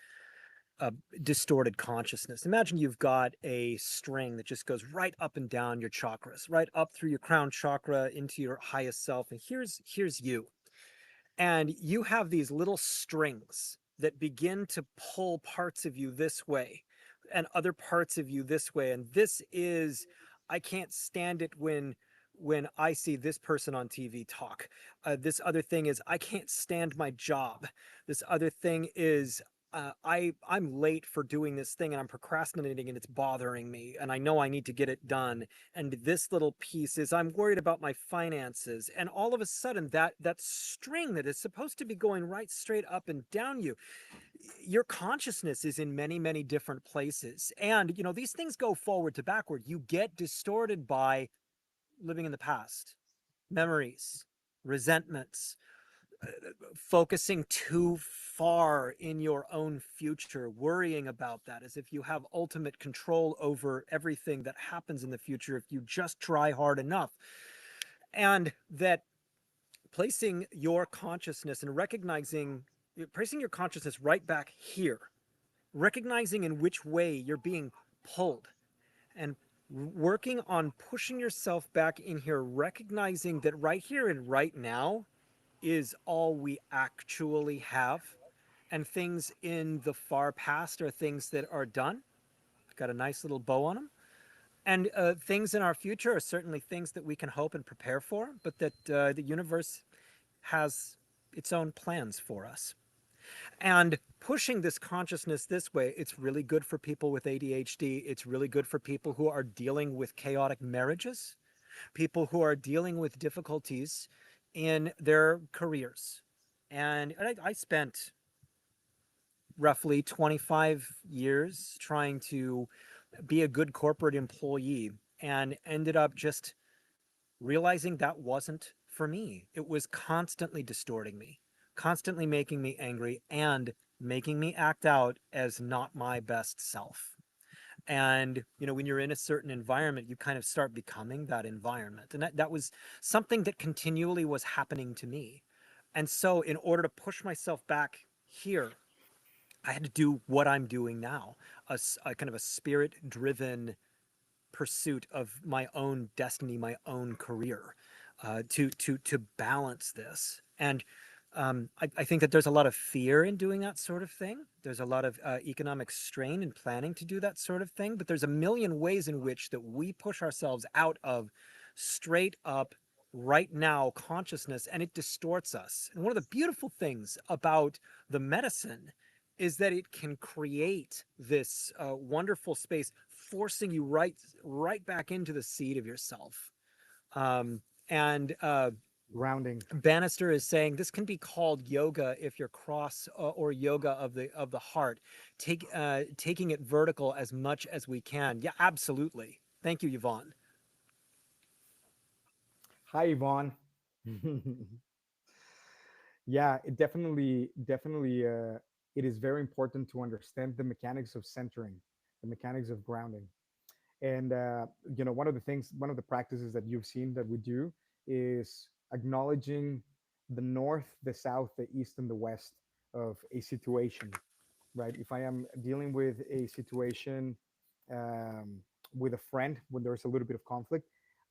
[SPEAKER 1] uh, distorted consciousness. Imagine you've got a string that just goes right up and down your chakras, right up through your crown chakra into your highest self. And here's you. And you have these little strings that begin to pull parts of you this way and other parts of you this way. And this is, I can't stand it when I see this person on TV talk. This other thing is, I can't stand my job. This other thing is, I'm late for doing this thing and I'm procrastinating and it's bothering me and I know I need to get it done. And this little piece is, I'm worried about my finances. And all of a sudden, that string that is supposed to be going right straight up and down you, your consciousness is in many, many different places. And these things go forward to backward. You get distorted by living in the past, memories, resentments, focusing too far in your own future, worrying about that as if you have ultimate control over everything that happens in the future if you just try hard enough. And that placing your consciousness and recognizing, placing your consciousness right back here, recognizing in which way you're being pulled, and working on pushing yourself back in here, recognizing that right here and right now is all we actually have. And things in the far past are things that are done, got a nice little bow on them. And things in our future are certainly things that we can hope and prepare for, but that the universe has its own plans for us. And pushing this consciousness this way, it's really good for people with ADHD. It's really good for people who are dealing with chaotic marriages, people who are dealing with difficulties in their careers, And I spent roughly 25 years trying to be a good corporate employee and ended up just realizing that wasn't for me. It was constantly distorting me, constantly making me angry and making me act out as not my best self. And when you're in a certain environment, you kind of start becoming that environment, and that was something that continually was happening to me. And so in order to push myself back here, I had to do what I'm doing now, a kind of a spirit driven pursuit of my own destiny, my own career, to balance this. And I think that there's a lot of fear in doing that sort of thing. There's a lot of economic strain in planning to do that sort of thing. But there's a million ways in which that we push ourselves out of straight up right now consciousness, and it distorts us. And one of the beautiful things about the medicine is that it can create this wonderful space, forcing you right back into the seat of yourself. And
[SPEAKER 2] Grounding.
[SPEAKER 1] Bannister is saying this can be called yoga if you're cross, or yoga of the heart, taking it vertical as much as we can. Yeah, absolutely. Thank you, Yvonne.
[SPEAKER 2] Hi, Yvonne. Yeah, it definitely it is very important to understand the mechanics of centering, the mechanics of grounding. And one of the things, one of the practices that you've seen that we do is acknowledging the north, the south, the east, and the west of a situation, right? If I am dealing with a situation um, with a friend when there's a little bit of conflict,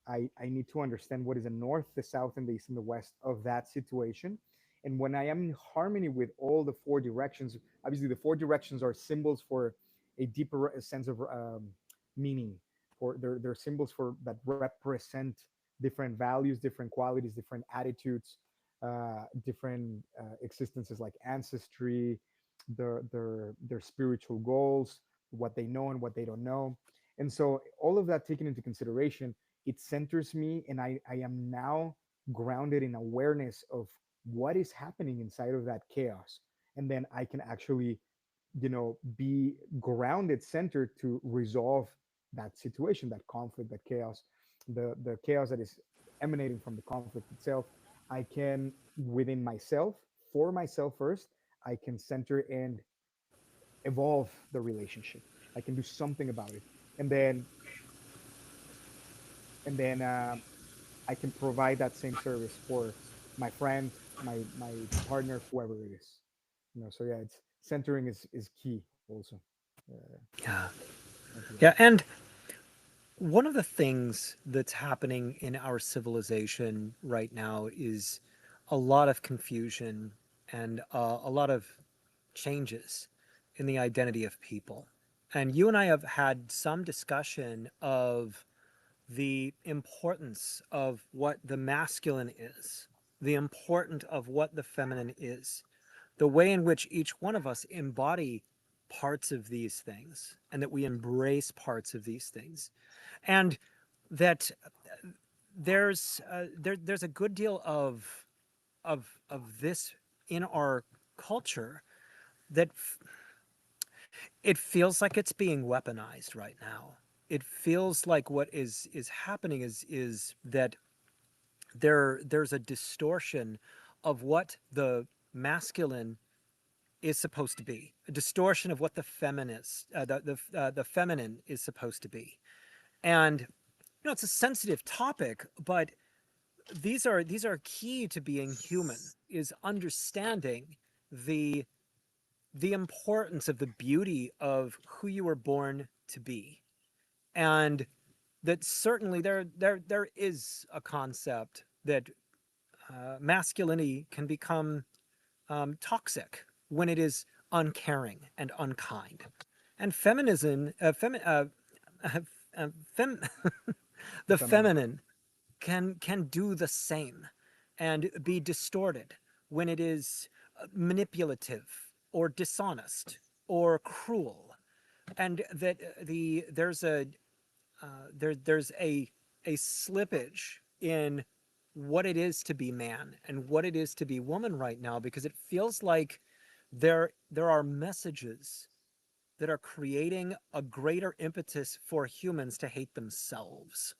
[SPEAKER 2] I need to understand what is the north, the south, and the east and the west of that situation. And when I am in harmony with all the four directions, obviously the four directions are symbols for a deeper sense of meaning. For they're symbols for that represent different values, different qualities, different attitudes, different existences like ancestry, their spiritual goals, what they know and what they don't know. And so all of that taken into consideration, it centers me, and I am now grounded in awareness of what is happening inside of that chaos. And then I can actually, be grounded, centered to resolve that situation, that conflict, that chaos, the chaos that is emanating from the conflict itself. I can, within myself, for myself first, I can center and evolve the relationship. I can do something about it, and then I can provide that same service for my friend, my partner, whoever it is. So yeah, it's centering is key also. Uh,
[SPEAKER 1] Yeah.
[SPEAKER 2] Thank you, Ron.
[SPEAKER 1] Yeah. And one of the things that's happening in our civilization right now is a lot of confusion and a lot of changes in the identity of people. And you and I have had some discussion of the importance of what the masculine is, the importance of what the feminine is, the way in which each one of us embody parts of these things, and that we embrace parts of these things. And that there's a good deal of this in our culture that it feels like it's being weaponized right now. It feels like what is happening is that there's a distortion of what the masculine is supposed to be, a distortion of what the feminist the feminine is supposed to be. And it's a sensitive topic, but these are key to being human, is understanding the the importance of the beauty of who you were born to be. And that certainly there is a concept that masculinity can become toxic when it is uncaring and unkind, and feminism fem,
[SPEAKER 2] The
[SPEAKER 1] the
[SPEAKER 2] feminine.
[SPEAKER 1] feminine can do the same and be distorted when it is manipulative or dishonest or cruel. And that there's a slippage in what it is to be man and what it is to be woman right now, because it feels like there are messages that are creating a greater impetus for humans to hate themselves.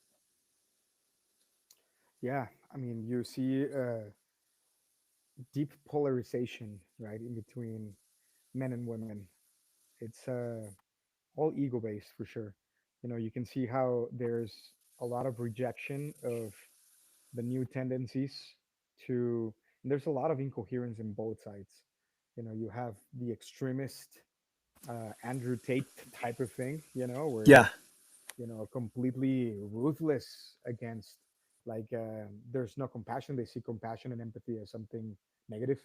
[SPEAKER 2] Yeah, I mean, you see deep polarization, right, in between men and women. It's all ego based for sure. You know, you can see how there's a lot of rejection of the new tendencies to, and there's a lot of incoherence in both sides. You know, you have the extremist Andrew Tate type of thing, where
[SPEAKER 1] Yeah.
[SPEAKER 2] it's, completely ruthless against, like, there's no compassion. They see compassion and empathy as something negative.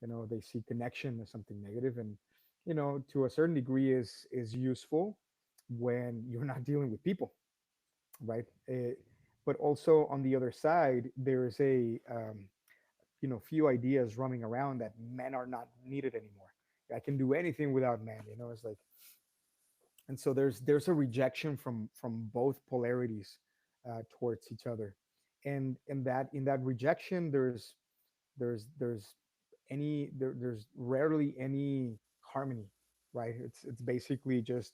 [SPEAKER 2] They see connection as something negative, and to a certain degree is useful when you're not dealing with people, right? But also on the other side, there's a few ideas roaming around that men are not needed anymore. I can do anything without men. It's like, and so there's a rejection from both polarities towards each other, and in that rejection, there's rarely any harmony, right? It's basically just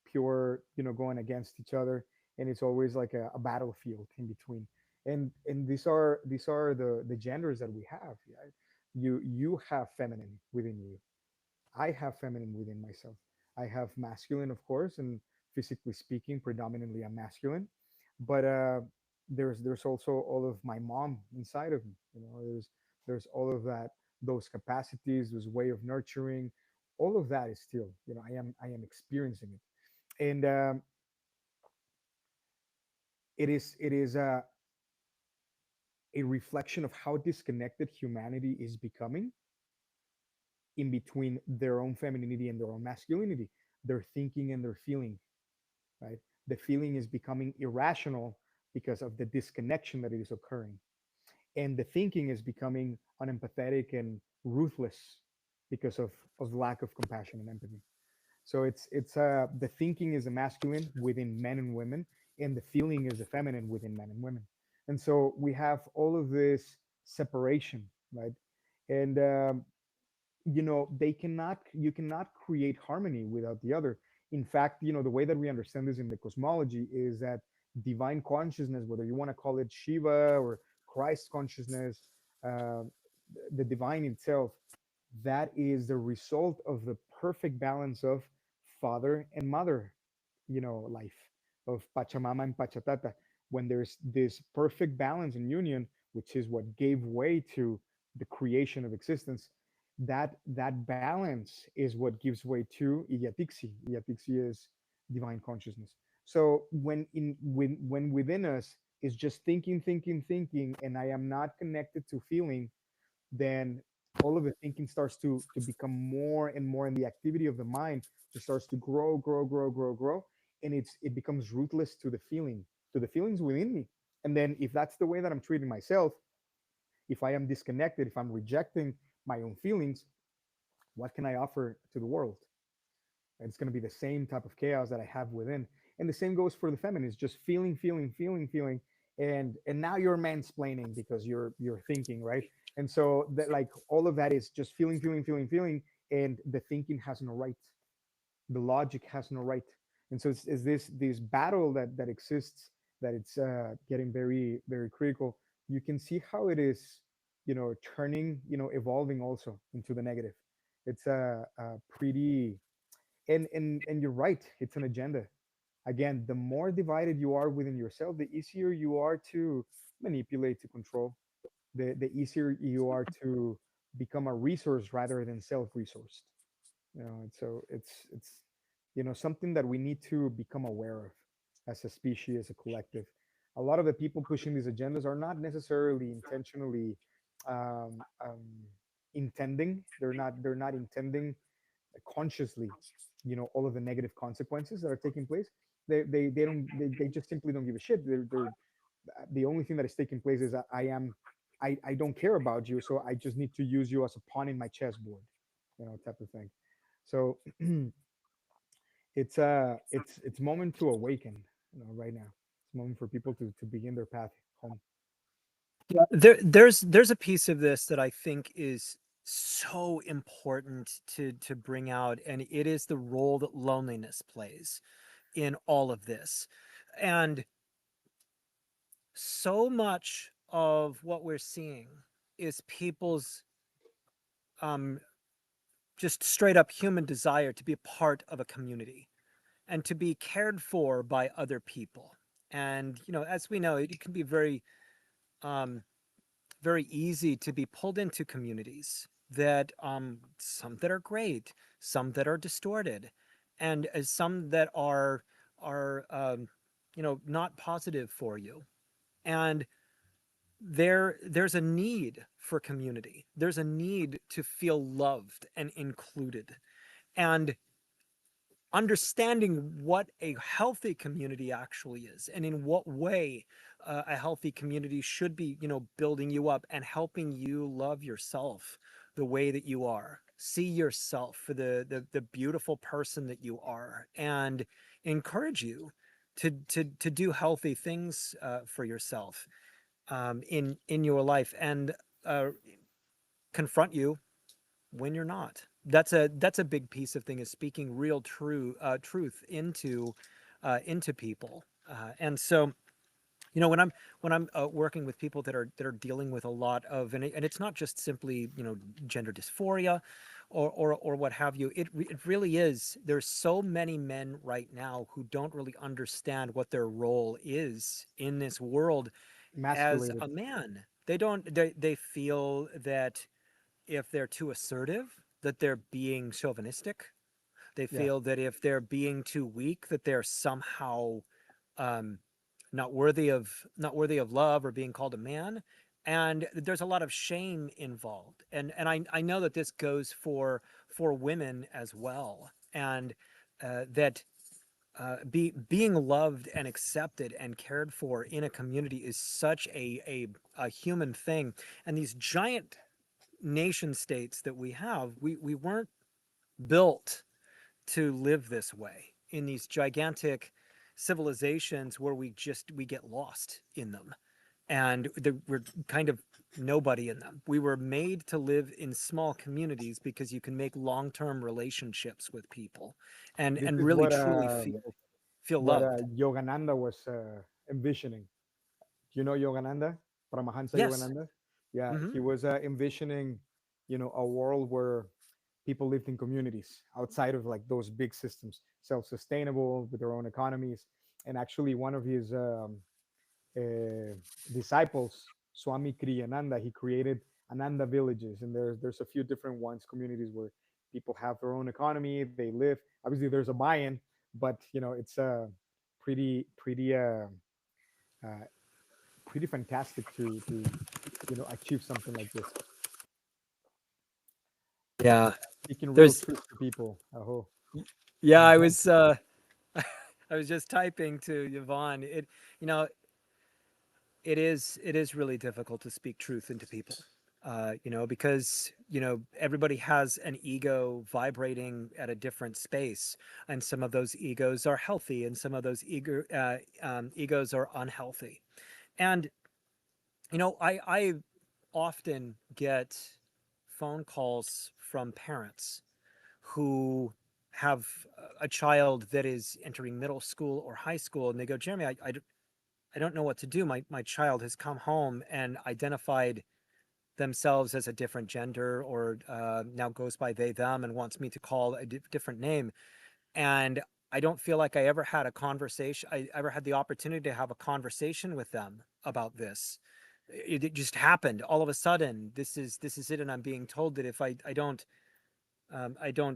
[SPEAKER 2] pure, going against each other, and it's always like a battlefield in between. And these are the genders that we have. Yeah? You have feminine within you. I have feminine within myself. I have masculine, of course, and physically speaking, predominantly I'm masculine. But there's also all of my mom inside of me. There's all of that, those capacities, this way of nurturing. All of that is still, I am experiencing it, and it is a reflection of how disconnected humanity is becoming in between their own femininity and their own masculinity, their thinking and their feeling, right? The feeling is becoming irrational because of the disconnection that is occurring. And the thinking is becoming unempathetic and ruthless because of lack of compassion and empathy. So it's the thinking is a masculine within men and women, and the feeling is a feminine within men and women. And so we have all of this separation, right? And they cannot you cannot create harmony without the other. In fact, the way that we understand this in the cosmology is that divine consciousness, whether you want to call it Shiva or Christ consciousness, uh, the divine itself, that is the result of the perfect balance of father and mother, life, of Pachamama and Pachatata. When there's this perfect balance and union, which is what gave way to the creation of existence, that balance is what gives way to Iyatixi. Iyatixi is divine consciousness. So when within us is just thinking, and I am not connected to feeling, then all of the thinking starts to become more and more, and the activity of the mind just starts to grow, and it becomes rootless to the feelings within me. And then if that's the way that I'm treating myself, if I am disconnected, if I'm rejecting my own feelings, what can I offer to the world? It's going to be the same type of chaos that I have within. And the same goes for the feminines, just feeling, and now you're mansplaining because you're thinking, right? And so that, like, all of that is just feeling, and the thinking has no right, the logic has no right. And so it's this battle that exists, that it's getting very very critical. You can see how it is, turning, evolving also into the negative. It's a pretty, and you're right, it's an agenda. Again, the more divided you are within yourself, the easier you are to manipulate, to control, the easier you are to become a resource rather than self-resourced. And so it's something that we need to become aware of as a species, as a collective. A lot of the people pushing these agendas are not necessarily intentionally um, intending. They're not intending consciously, all of the negative consequences that are taking place. They just simply don't give a shit. They're The only thing that is taking place is that I don't care about you, so I just need to use you as a pawn in my chessboard, type of thing. So it's moment to awaken, right now. It's moment for people to begin their path home.
[SPEAKER 1] Yeah, there's a piece of this that I think is so important to bring out, and it is the role that loneliness plays in all of this. And so much of what we're seeing is people's um, just straight up human desire to be a part of a community and to be cared for by other people. And as we know, it can be um, very easy to be pulled into communities that some that are great, some that are distorted, and some that are not positive for you. And there's a need for community. There's a need to feel loved and included. And understanding what a healthy community actually is and in what way a healthy community should be building you up and helping you love yourself the way that you are, see yourself for the beautiful person that you are, and encourage you to do healthy things for yourself in your life, and uh, confront you when you're not. That's a big piece of thing, is speaking real true truth into people. And so when I'm working with people that are dealing with a lot of, and it's not just simply gender dysphoria or what have you. It really is. There's so many men right now who don't really understand what their role is in this world as
[SPEAKER 2] Emasculated.
[SPEAKER 1] a man. They feel that if they're too assertive, that they're being chauvinistic. They
[SPEAKER 2] Yeah.
[SPEAKER 1] feel that if they're being too weak, that they're somehow um, not worthy of love or being called a man. And there's a lot of shame involved. And I know that this goes for women as well. And that being loved and accepted and cared for in a community is such a human thing. And these giant nation states that we have, we weren't built to live this way in these gigantic civilizations where we get lost in them, and we're kind of nobody in them. We were made to live in small communities because you can make long-term relationships with people
[SPEAKER 2] This
[SPEAKER 1] and
[SPEAKER 2] is
[SPEAKER 1] really truly feel loved.
[SPEAKER 2] Yogananda was envisioning. Do you know Yogananda? Paramahansa
[SPEAKER 1] Yes.
[SPEAKER 2] Yogananda? Yeah,
[SPEAKER 1] Hmm.
[SPEAKER 2] he was envisioning, a world where people lived in communities outside of like those big systems, self-sustainable with their own economies. And actually, one of his uh, disciples, Swami Kriyananda, he created Ananda villages, and there's a few different ones, communities where people have their own economy, they live. Obviously, there's a buy-in, but it's pretty uh, pretty fantastic to achieve something like this.
[SPEAKER 1] Yeah.
[SPEAKER 2] Speaking real
[SPEAKER 1] There's
[SPEAKER 2] truth to people. Oh,
[SPEAKER 1] yeah,
[SPEAKER 2] and
[SPEAKER 1] I
[SPEAKER 2] help.
[SPEAKER 1] was I was just typing to Yvonne. You know, it is really difficult to speak truth into people. Because everybody has an ego vibrating at a different space, and some of those egos are healthy, and some of those egos are unhealthy. And I often get phone calls from parents who have a child that is entering middle school or high school, and they go, Jeremy, I don't know what to do. My child has come home and identified themselves as a different gender, or now goes by they them and wants me to call a different name. And I don't feel like I ever had the opportunity to have a conversation with them about this. It just happened all of a sudden. This is it, and I'm being told that if I don't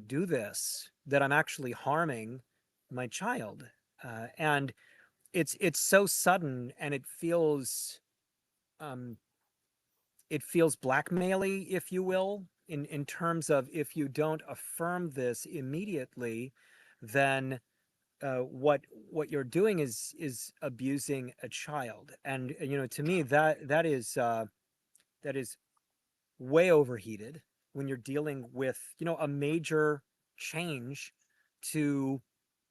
[SPEAKER 1] do this, that I'm actually harming my child. And it's so sudden, and um, it feels blackmaily, if you will, in terms of, if you don't affirm this immediately, then what you're doing is abusing a child. And to me, that is way overheated when you're dealing with a major change to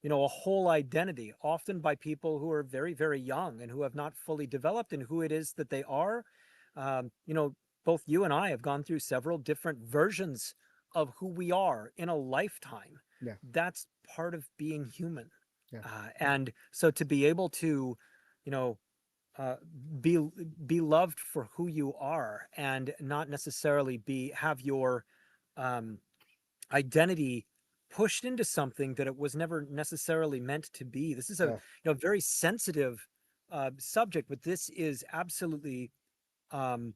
[SPEAKER 1] a whole identity, often by people who are very, very young and who have not fully developed in who it is that they are. You know, both you and I have gone through several different versions of who we are in a lifetime.
[SPEAKER 2] Yeah,
[SPEAKER 1] That's part of being human.
[SPEAKER 2] yeah,
[SPEAKER 1] And so to be able to, you know, uh, be be loved for who you are and not necessarily be have your um, identity pushed into something that it was never necessarily meant to be. This is a,
[SPEAKER 2] yeah,
[SPEAKER 1] very sensitive subject, but this is absolutely um,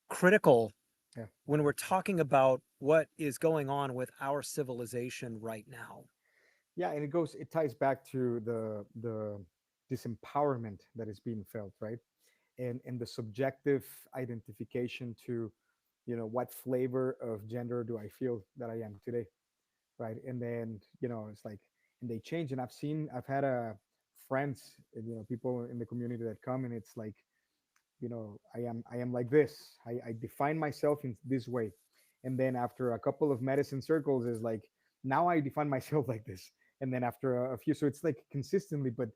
[SPEAKER 1] critical
[SPEAKER 2] yeah.
[SPEAKER 1] when we're talking about what is going on with our civilization right now.
[SPEAKER 2] Yeah, and it ties back to the disempowerment that is being felt, right? And the subjective identification to, what flavor of gender do I feel that I am today, right? And then, it's like, and they change. And I've had friends, people in the community that come, and it's like, I am like this. I define myself in this way. And then after a couple of medicine circles is like, now I define myself like this. And then after a few, so it's like consistently, but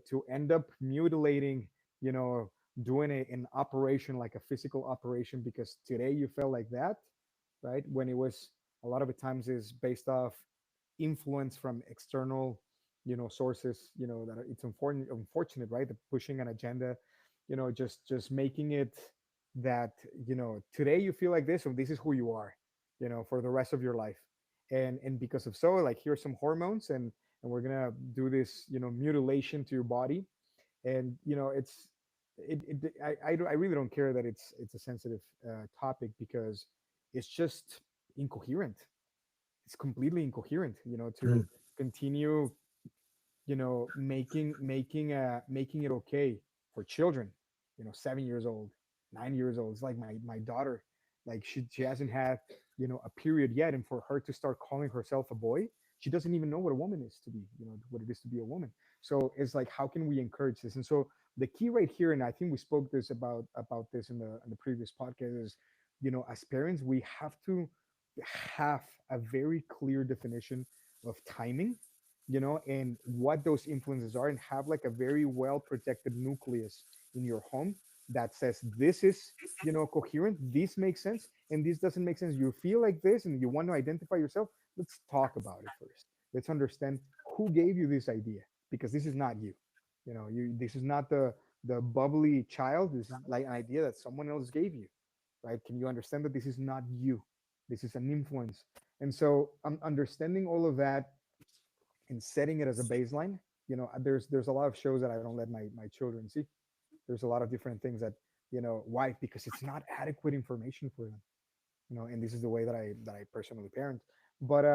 [SPEAKER 2] to end up mutilating, you know doing an operation, like a physical operation, because today you felt like that, right? When it was, a lot of the times, is based off influence from external, sources, that it's unfortunate, right? The pushing an agenda, just making it that, today you feel like this, or this is who you are, for the rest of your life. And because of so, like, here's some hormones, and we're gonna do this, mutilation to your body. And I really don't care that it's a sensitive topic, because it's just incoherent. It's completely incoherent, to
[SPEAKER 1] Mm.
[SPEAKER 2] continue, making it okay for children, 7 years old, 9 years old. It's like my daughter, like, she hasn't had, a period yet, and for her to start calling herself a boy, she doesn't even know what a woman is to be, what it is to be a woman. So it's like, how can we encourage this? And so the key right here, and I think we spoke this about this in the previous podcast, is, as parents, we have to have a very clear definition of timing, and what those influences are, and have like a very well protected nucleus in your home that says, this is, coherent, this makes sense, and this doesn't make sense. You feel like this and you want to identify yourself. Let's talk about it first. Let's understand who gave you this idea, because this is not you. This is not the bubbly child. This is like an idea that someone else gave you, right? Can you understand that this is not you? This is an influence. And so, understanding all of that and setting it as a baseline. There's a lot of shows that I don't let my children see. There's a lot of different things that, why? Because it's not adequate information for them. And this is the way that I personally parent. But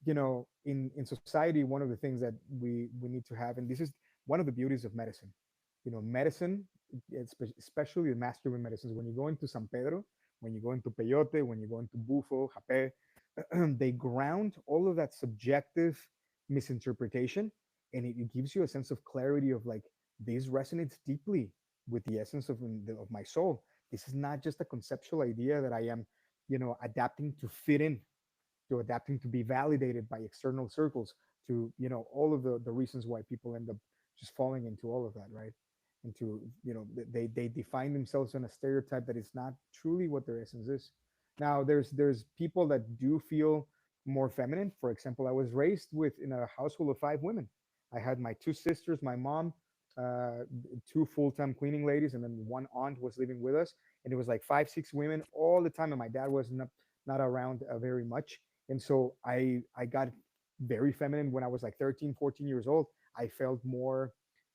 [SPEAKER 2] in society, one of the things that we need to have, and this is one of the beauties of medicine. Medicine, especially the masculine medicines, when you go into San Pedro, when you go into peyote, when you go into bufo, jape, they ground all of that subjective misinterpretation, and it gives you a sense of clarity of, like, this resonates deeply with the essence of my soul. This is not just a conceptual idea that I am, adapting to fit in, to adapting to be validated by external circles, to, all of the reasons why people end up just falling into all of that, right? Into, they define themselves on a stereotype that is not truly what their essence is. Now, there's people that do feel more feminine. For example, I was raised with in a household of 5 women. I had my 2 sisters, my mom, uh, 2 full-time cleaning ladies, and then one aunt was living with us. And it was like 5, 6 women all the time, and my dad was not around very much. And so I got very feminine when I was like 13, 14 years old. I felt more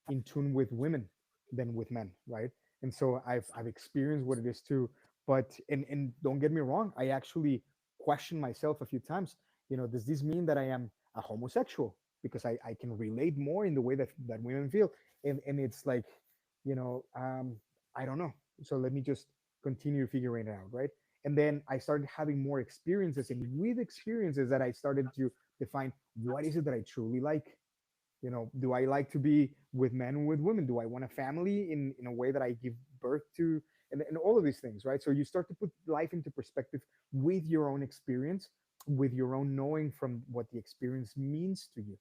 [SPEAKER 2] in tune with women than with men, right? And so I've experienced what it is too. But and don't get me wrong, I actually questioned myself a few times. Does this mean that I am a homosexual? Because I can relate more in the way that women feel. And it's like, you know, um, I don't know. So let me just continue figuring it out, right? And then I started having more experiences, and with experiences that I started to define, what is it that I truly like. Do I like to be with men and with women? Do I want a family in a way that I give birth to? And all of these things, right? So you start to put life into perspective with your own experience, with your own knowing from what the experience means to you.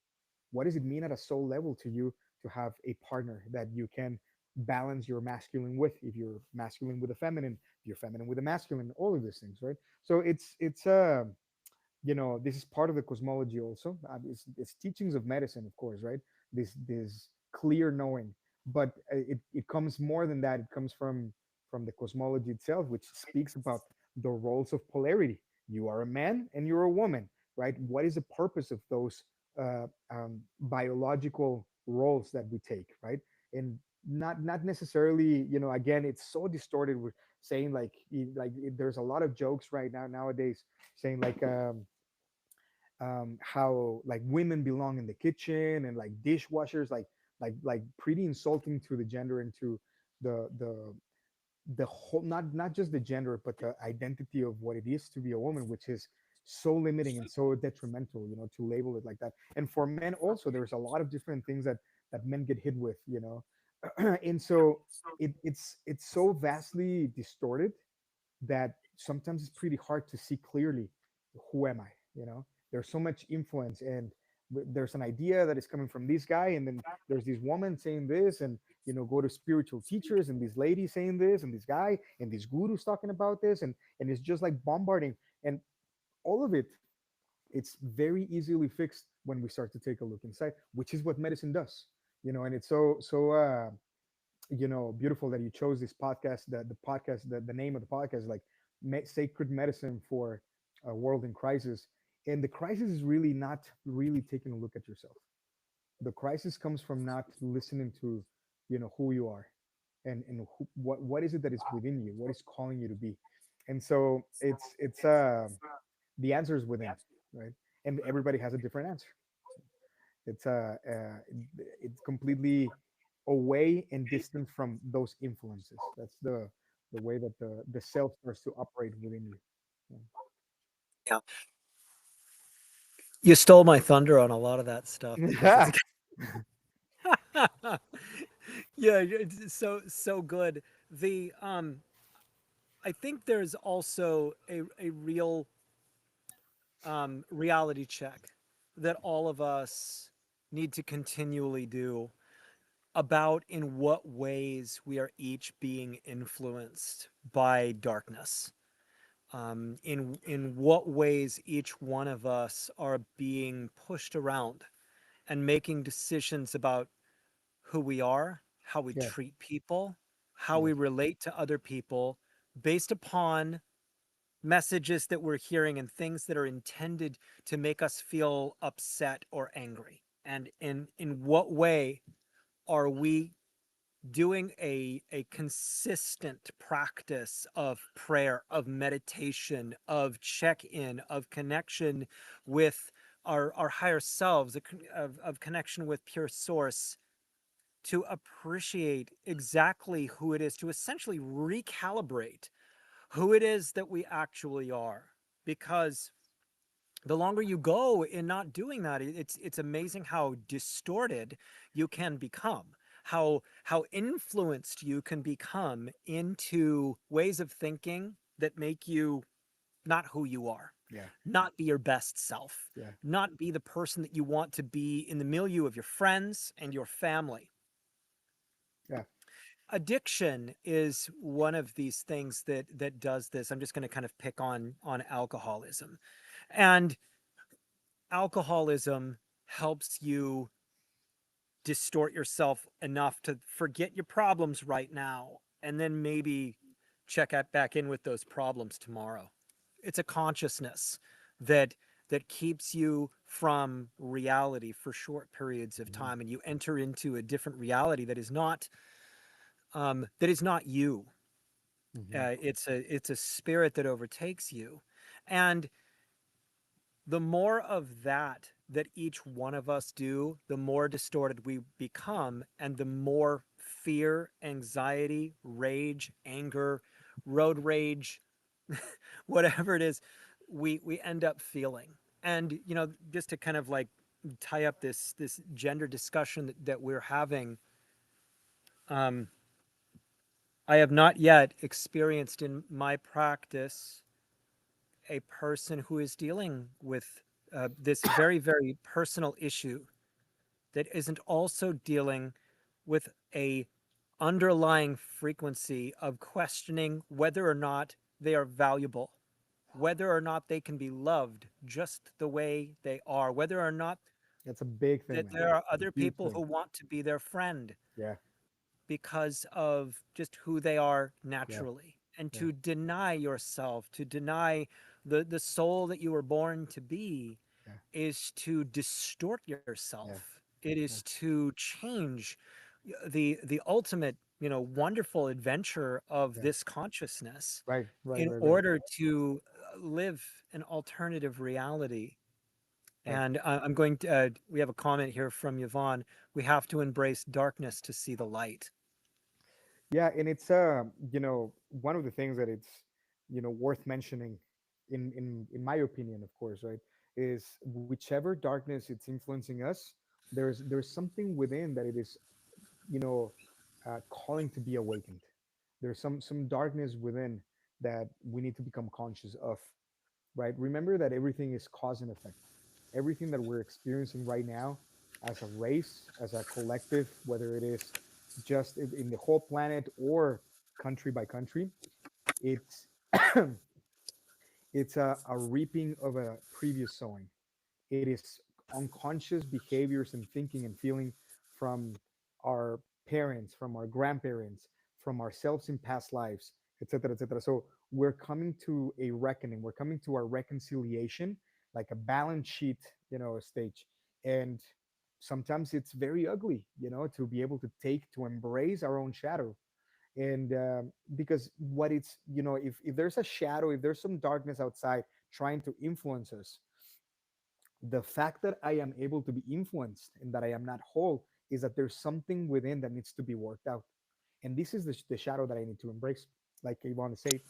[SPEAKER 2] What does it mean at a soul level to you to have a partner that you can balance your masculine with, if you're masculine with a feminine, if you're feminine with a masculine, all of these things, right? So it's this is part of the cosmology also. It's teachings of medicine, of course, right? This clear knowing, but it comes more than that. It comes from the cosmology itself, which speaks about the roles of polarity. You are a man and you're a woman, right? What is the purpose of those biological roles that we take, right? And not necessarily, again, it's so distorted with saying like there's a lot of jokes right now nowadays saying like how like women belong in the kitchen and like dishwashers, like pretty insulting to the gender and to the the whole, not just the gender but the identity of what it is to be a woman, which is so limiting and so detrimental, to label it like that. And for men also, there's a lot of different things that men get hit with, and so it's so vastly distorted that sometimes it's pretty hard to see clearly who am I. There's so much influence, and there's an idea that is coming from this guy, and then there's this woman saying this, and go to spiritual teachers and this lady saying this, and this guy and this guru's talking about this, and it's just like bombarding, and all of it, it's very easily fixed when we start to take a look inside, which is what medicine does. And it's so beautiful that you chose this podcast. The podcast, the name of the podcast is like sacred medicine for a world in crisis. And the crisis is really not really taking a look at yourself. The crisis comes from not listening to who you are, and what is it that is within you, what is calling you to be. And so it's the answer is within, right? And everybody has a different answer. So it's completely away and distant from those influences. That's the way that the self starts to operate within you.
[SPEAKER 1] Yeah. You stole my thunder on a lot of that stuff because it's
[SPEAKER 2] Yeah.
[SPEAKER 1] yeah, it's so good. The I think there's also a real reality check that all of us need to continually do about in what ways we are each being influenced by darkness. In what ways each one of us are being pushed around and making decisions about who we are, how we
[SPEAKER 2] Yeah.
[SPEAKER 1] treat people, how we
[SPEAKER 2] Yes.
[SPEAKER 1] relate to other people based upon messages that we're hearing and things that are intended to make us feel upset or angry. And in what way are we doing a consistent practice of prayer, of meditation, of check-in, of connection with our higher selves, of connection with pure source, to appreciate exactly who it is, to essentially recalibrate who it is that we actually are. Because the longer you go in not doing that, it's amazing how distorted you can become, how influenced you can become into ways of thinking that make you not who you are,
[SPEAKER 2] Yeah.
[SPEAKER 1] not be your best self,
[SPEAKER 2] Yeah.
[SPEAKER 1] not be the person that you want to be in the milieu of your friends and your family.
[SPEAKER 2] Yeah.
[SPEAKER 1] Addiction is one of these things that does this. I'm just going to kind of pick on alcoholism. And alcoholism helps you distort yourself enough to forget your problems right now and then maybe check out back in with those problems tomorrow. It's a consciousness that that keeps you from reality for short periods of
[SPEAKER 2] Hmm.
[SPEAKER 1] time, and you enter into a different reality that is not you.
[SPEAKER 2] Hmm.
[SPEAKER 1] It's a spirit that overtakes you. And the more of that each one of us do, the more distorted we become, and the more fear, anxiety, rage, anger, road rage, whatever it is, we end up feeling. And just to kind of like tie up this gender discussion that we're having, um, I have not yet experienced in my practice a person who is dealing with this very, very personal issue that isn't also dealing with a underlying frequency of questioning whether or not they are valuable, whether or not they can be loved just the way they are, whether or not
[SPEAKER 2] That's a big thing,
[SPEAKER 1] that
[SPEAKER 2] man.
[SPEAKER 1] there are
[SPEAKER 2] It's a
[SPEAKER 1] other
[SPEAKER 2] huge
[SPEAKER 1] people
[SPEAKER 2] thing.
[SPEAKER 1] who want to be their friend
[SPEAKER 2] Yeah,
[SPEAKER 1] because of just who they are
[SPEAKER 2] yeah,
[SPEAKER 1] naturally. And
[SPEAKER 2] yeah,
[SPEAKER 1] to deny yourself, to deny the soul that you were born to be,
[SPEAKER 2] yeah,
[SPEAKER 1] is to distort
[SPEAKER 2] yeah,
[SPEAKER 1] yourself. It is
[SPEAKER 2] yeah.
[SPEAKER 1] to change the ultimate, wonderful adventure of
[SPEAKER 2] Yeah.
[SPEAKER 1] this consciousness
[SPEAKER 2] Right, right,
[SPEAKER 1] in
[SPEAKER 2] right, right,
[SPEAKER 1] order to live an alternative reality.
[SPEAKER 2] right.
[SPEAKER 1] And I'm going to, we have a comment here from Yvonne. We have to embrace darkness to see the light.
[SPEAKER 2] Yeah, and it's one of the things that it's worth mentioning in my opinion, of course, right, is whichever darkness it's influencing us, there's something within that it is you know calling to be awakened. There's some darkness within that we need to become conscious of, right? Remember that everything is cause and effect. Everything that we're experiencing right now as a race, as a collective, whether it is just in the whole planet or country by country, it's it's a reaping of a previous sowing. It is unconscious behaviors and thinking and feeling from our parents, from our grandparents, from ourselves in past lives, etc., etc. So we're coming to a reckoning. We're coming to our reconciliation, like a balance sheet, stage. And sometimes it's very ugly, to be able to take to embrace our own shadow. And because what it's if there's a shadow, if there's some darkness outside trying to influence us, the fact that I am able to be influenced and that I am not whole is that there's something within that needs to be worked out. And this is the shadow that I need to embrace. Like I want to say,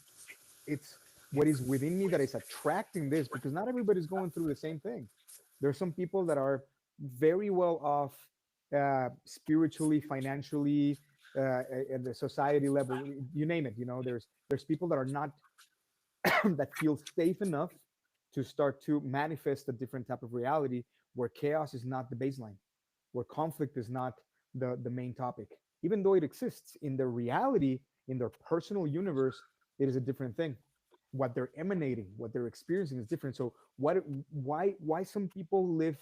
[SPEAKER 2] it's what is within me that is attracting this, because not everybody's going through the same thing. There's some people that are very well off, spiritually, financially, at the society level, you name it. There's people that are not that feel safe enough to start to manifest a different type of reality where chaos is not the baseline, where conflict is not the main topic. Even though it exists in their reality, in their personal universe, it is a different thing. What they're emanating, what they're experiencing is different. So why some people live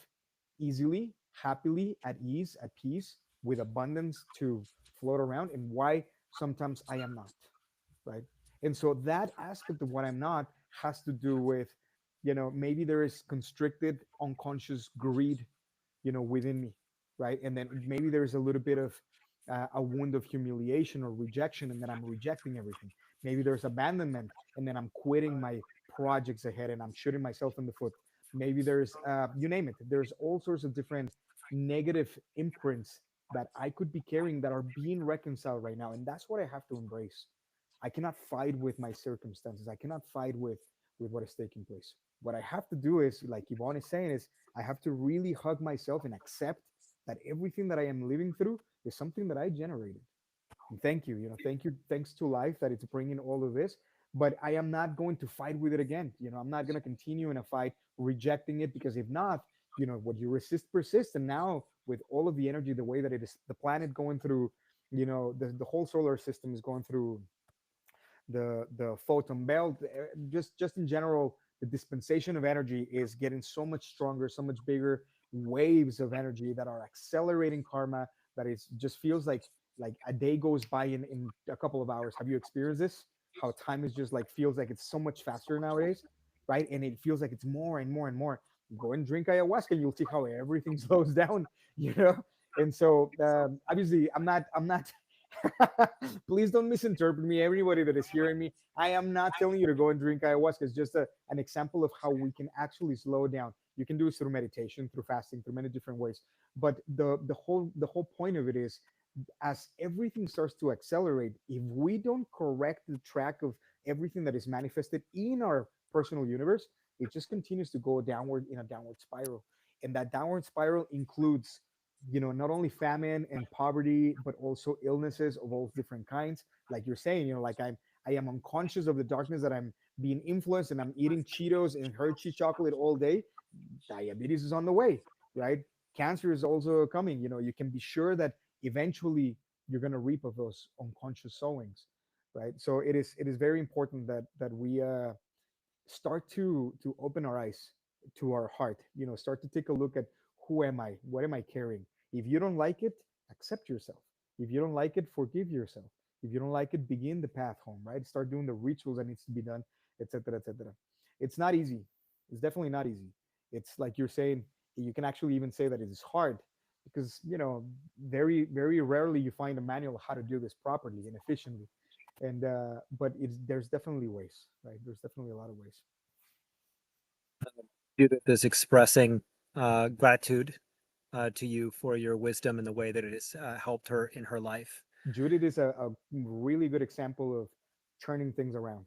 [SPEAKER 2] easily, happily, at ease, at peace, with abundance to float around, and why sometimes I am not, right? And so that aspect of what I'm not has to do with, maybe there is constricted unconscious greed, within me, right? And then maybe there's a little bit of a wound of humiliation or rejection, and then I'm rejecting everything. Maybe there's abandonment, and then I'm quitting my projects ahead, and I'm shooting myself in the foot. Maybe there's, you name it. There's all sorts of different negative imprints that I could be carrying that are being reconciled right now, and that's what I have to embrace. I cannot fight with my circumstances. I cannot fight with what is taking place. What I have to do is, like Yvonne is saying, is I have to really hug myself and accept that everything that I am living through is something that I generated. And thank you, thank you, thanks to life that it's bringing all of this. But I am not going to fight with it again. I'm not going to continue in a fight rejecting it, because if not, what you resist persists. And now with all of the energy, the way that it is, the planet going through, the whole solar system is going through the photon belt, just in general, the dispensation of energy is getting so much stronger, so much bigger waves of energy that are accelerating karma, that it just feels like a day goes by in a couple of hours. Have you experienced this? How time is just like, feels like it's so much faster nowadays, right? And it feels like it's more and more and more. Go and drink ayahuasca and you'll see how everything slows down, you know. And so obviously I'm not please don't misinterpret me, everybody that is hearing me. I am not telling you to go and drink ayahuasca. It's just an example of how we can actually slow down. You can do it through meditation, through fasting, through many different ways. But the whole point of it is, as everything starts to accelerate, if we don't correct the track of everything that is manifested in our personal universe, it just continues to go downward in a downward spiral. And that downward spiral includes, not only famine and poverty, but also illnesses of all different kinds. Like you're saying, like I am unconscious of the darkness that I'm being influenced, and I'm eating Cheetos and Hershey chocolate all day. Diabetes is on the way, right? Cancer is also coming. You can be sure that eventually you're going to reap of those unconscious sowings, right? So it is very important that we start to open our eyes to our heart, start to take a look at who am I, what am I carrying. If you don't like it, accept yourself. If you don't like it, forgive yourself. If you don't like it, begin the path home, right? Start doing the rituals that needs to be done, etc., etc. It's not easy. It's definitely not easy. It's like you're saying, you can actually even say that it is hard because very very rarely you find a manual how to do this properly and efficiently. And but there's definitely ways, right? There's definitely a lot of ways.
[SPEAKER 1] Judith is expressing gratitude to you for your wisdom and the way that it has helped her in her life.
[SPEAKER 2] Judith is a really good example of turning things around.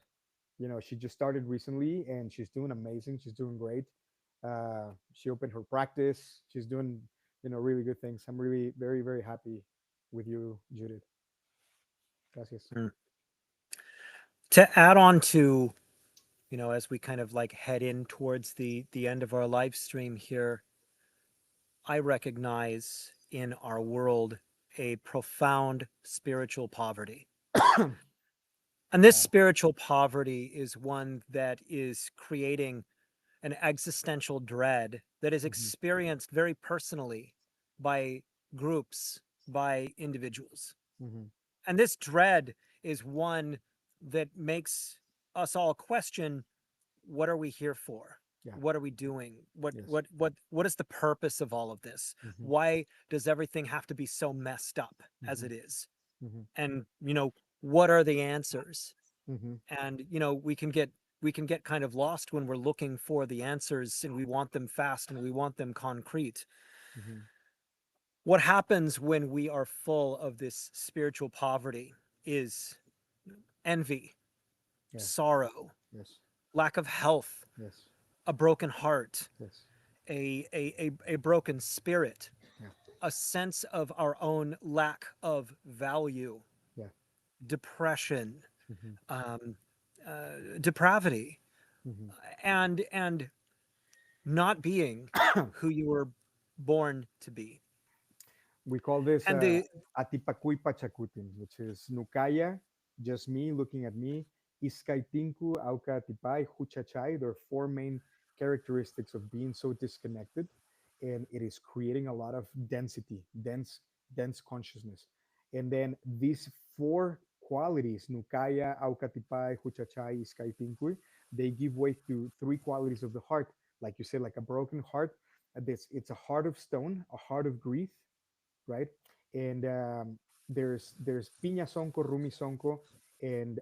[SPEAKER 2] She just started recently and she's doing amazing. She's doing great. She opened her practice. She's doing, really good things. I'm really very, very happy with you, Judith. Gracias.
[SPEAKER 1] Mm. To add on to, as we kind of like head in towards the end of our live stream here, I recognize in our world a profound spiritual poverty. And this
[SPEAKER 2] Wow.
[SPEAKER 1] spiritual poverty is one that is creating an existential dread that is
[SPEAKER 2] Hmm.
[SPEAKER 1] experienced very personally by groups, by individuals.
[SPEAKER 2] Hmm.
[SPEAKER 1] And this dread is one that makes us all question, what are we here for?
[SPEAKER 2] Yeah.
[SPEAKER 1] What are we doing? What
[SPEAKER 2] Yes.
[SPEAKER 1] what what what is the purpose of all of this?
[SPEAKER 2] Hmm.
[SPEAKER 1] Why does everything have to be so messed up as
[SPEAKER 2] Hmm.
[SPEAKER 1] it is?
[SPEAKER 2] Hmm.
[SPEAKER 1] And what are the answers?
[SPEAKER 2] Hmm.
[SPEAKER 1] And we can get kind of lost when we're looking for the answers and we want them fast and we want them concrete.
[SPEAKER 2] Hmm.
[SPEAKER 1] What happens when we are full of this spiritual poverty is envy,
[SPEAKER 2] Yeah.
[SPEAKER 1] sorrow,
[SPEAKER 2] Yes.
[SPEAKER 1] lack of health,
[SPEAKER 2] Yes.
[SPEAKER 1] a broken heart,
[SPEAKER 2] Yes.
[SPEAKER 1] a broken spirit,
[SPEAKER 2] Yeah.
[SPEAKER 1] a sense of our own lack of value,
[SPEAKER 2] Yeah.
[SPEAKER 1] depression,
[SPEAKER 2] Hmm.
[SPEAKER 1] um, depravity,
[SPEAKER 2] Hmm.
[SPEAKER 1] and not being who you were born to be.
[SPEAKER 2] We call this
[SPEAKER 1] And the
[SPEAKER 2] Atipakui Pachakutin, which is Nukaya, just me looking at me, Iskaitinku, Auka Atipai, Huchachai. There are four main characteristics of being so disconnected, and it is creating a lot of density, dense consciousness. And then these four qualities, Nukaya, Auka Atipai, Huchachai, Iskaitinku, they give way to three qualities of the heart. Like you said, like a broken heart. It's a heart of stone, a heart of grief, right? And there's piña sonko, rumi sonko, and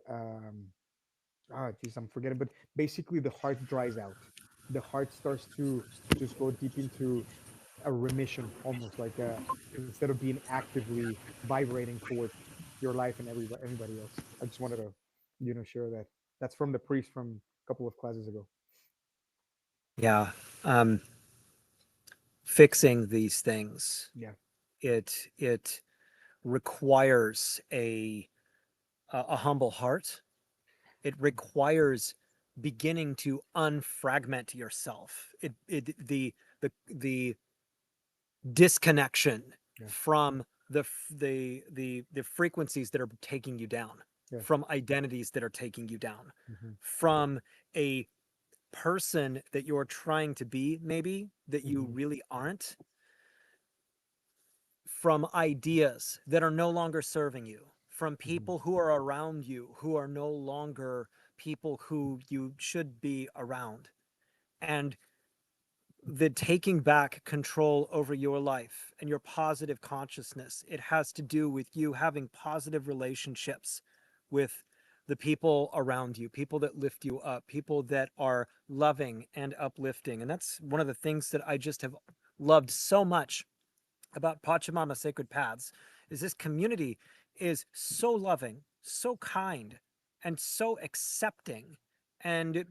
[SPEAKER 2] geez, I'm forgetting. But basically, the heart dries out. The heart starts to just go deep into a remission, almost like instead of being actively vibrating towards your life and anybody else. I just wanted to, share that. That's from the priest from a couple of classes ago.
[SPEAKER 1] Yeah, um, fixing these things,
[SPEAKER 2] Yeah.
[SPEAKER 1] it requires a humble heart. It requires beginning to unfragment yourself. The disconnection
[SPEAKER 2] Yeah.
[SPEAKER 1] from the frequencies that are taking you down,
[SPEAKER 2] Yeah.
[SPEAKER 1] from identities that are taking you down,
[SPEAKER 2] Hmm.
[SPEAKER 1] from a person that you're trying to be, maybe that you
[SPEAKER 2] Hmm.
[SPEAKER 1] really aren't, from ideas that are no longer serving you, from
[SPEAKER 2] Hmm.
[SPEAKER 1] people who are around you who are no longer people who you should be around. And the taking back control over your life and your positive consciousness, it has to do with you having positive relationships with the people around you, people that lift you up, people that are loving and uplifting. And that's one of the things that I just have loved so much about Pachamama Sacred Paths is this community is so loving, so kind, and so accepting, and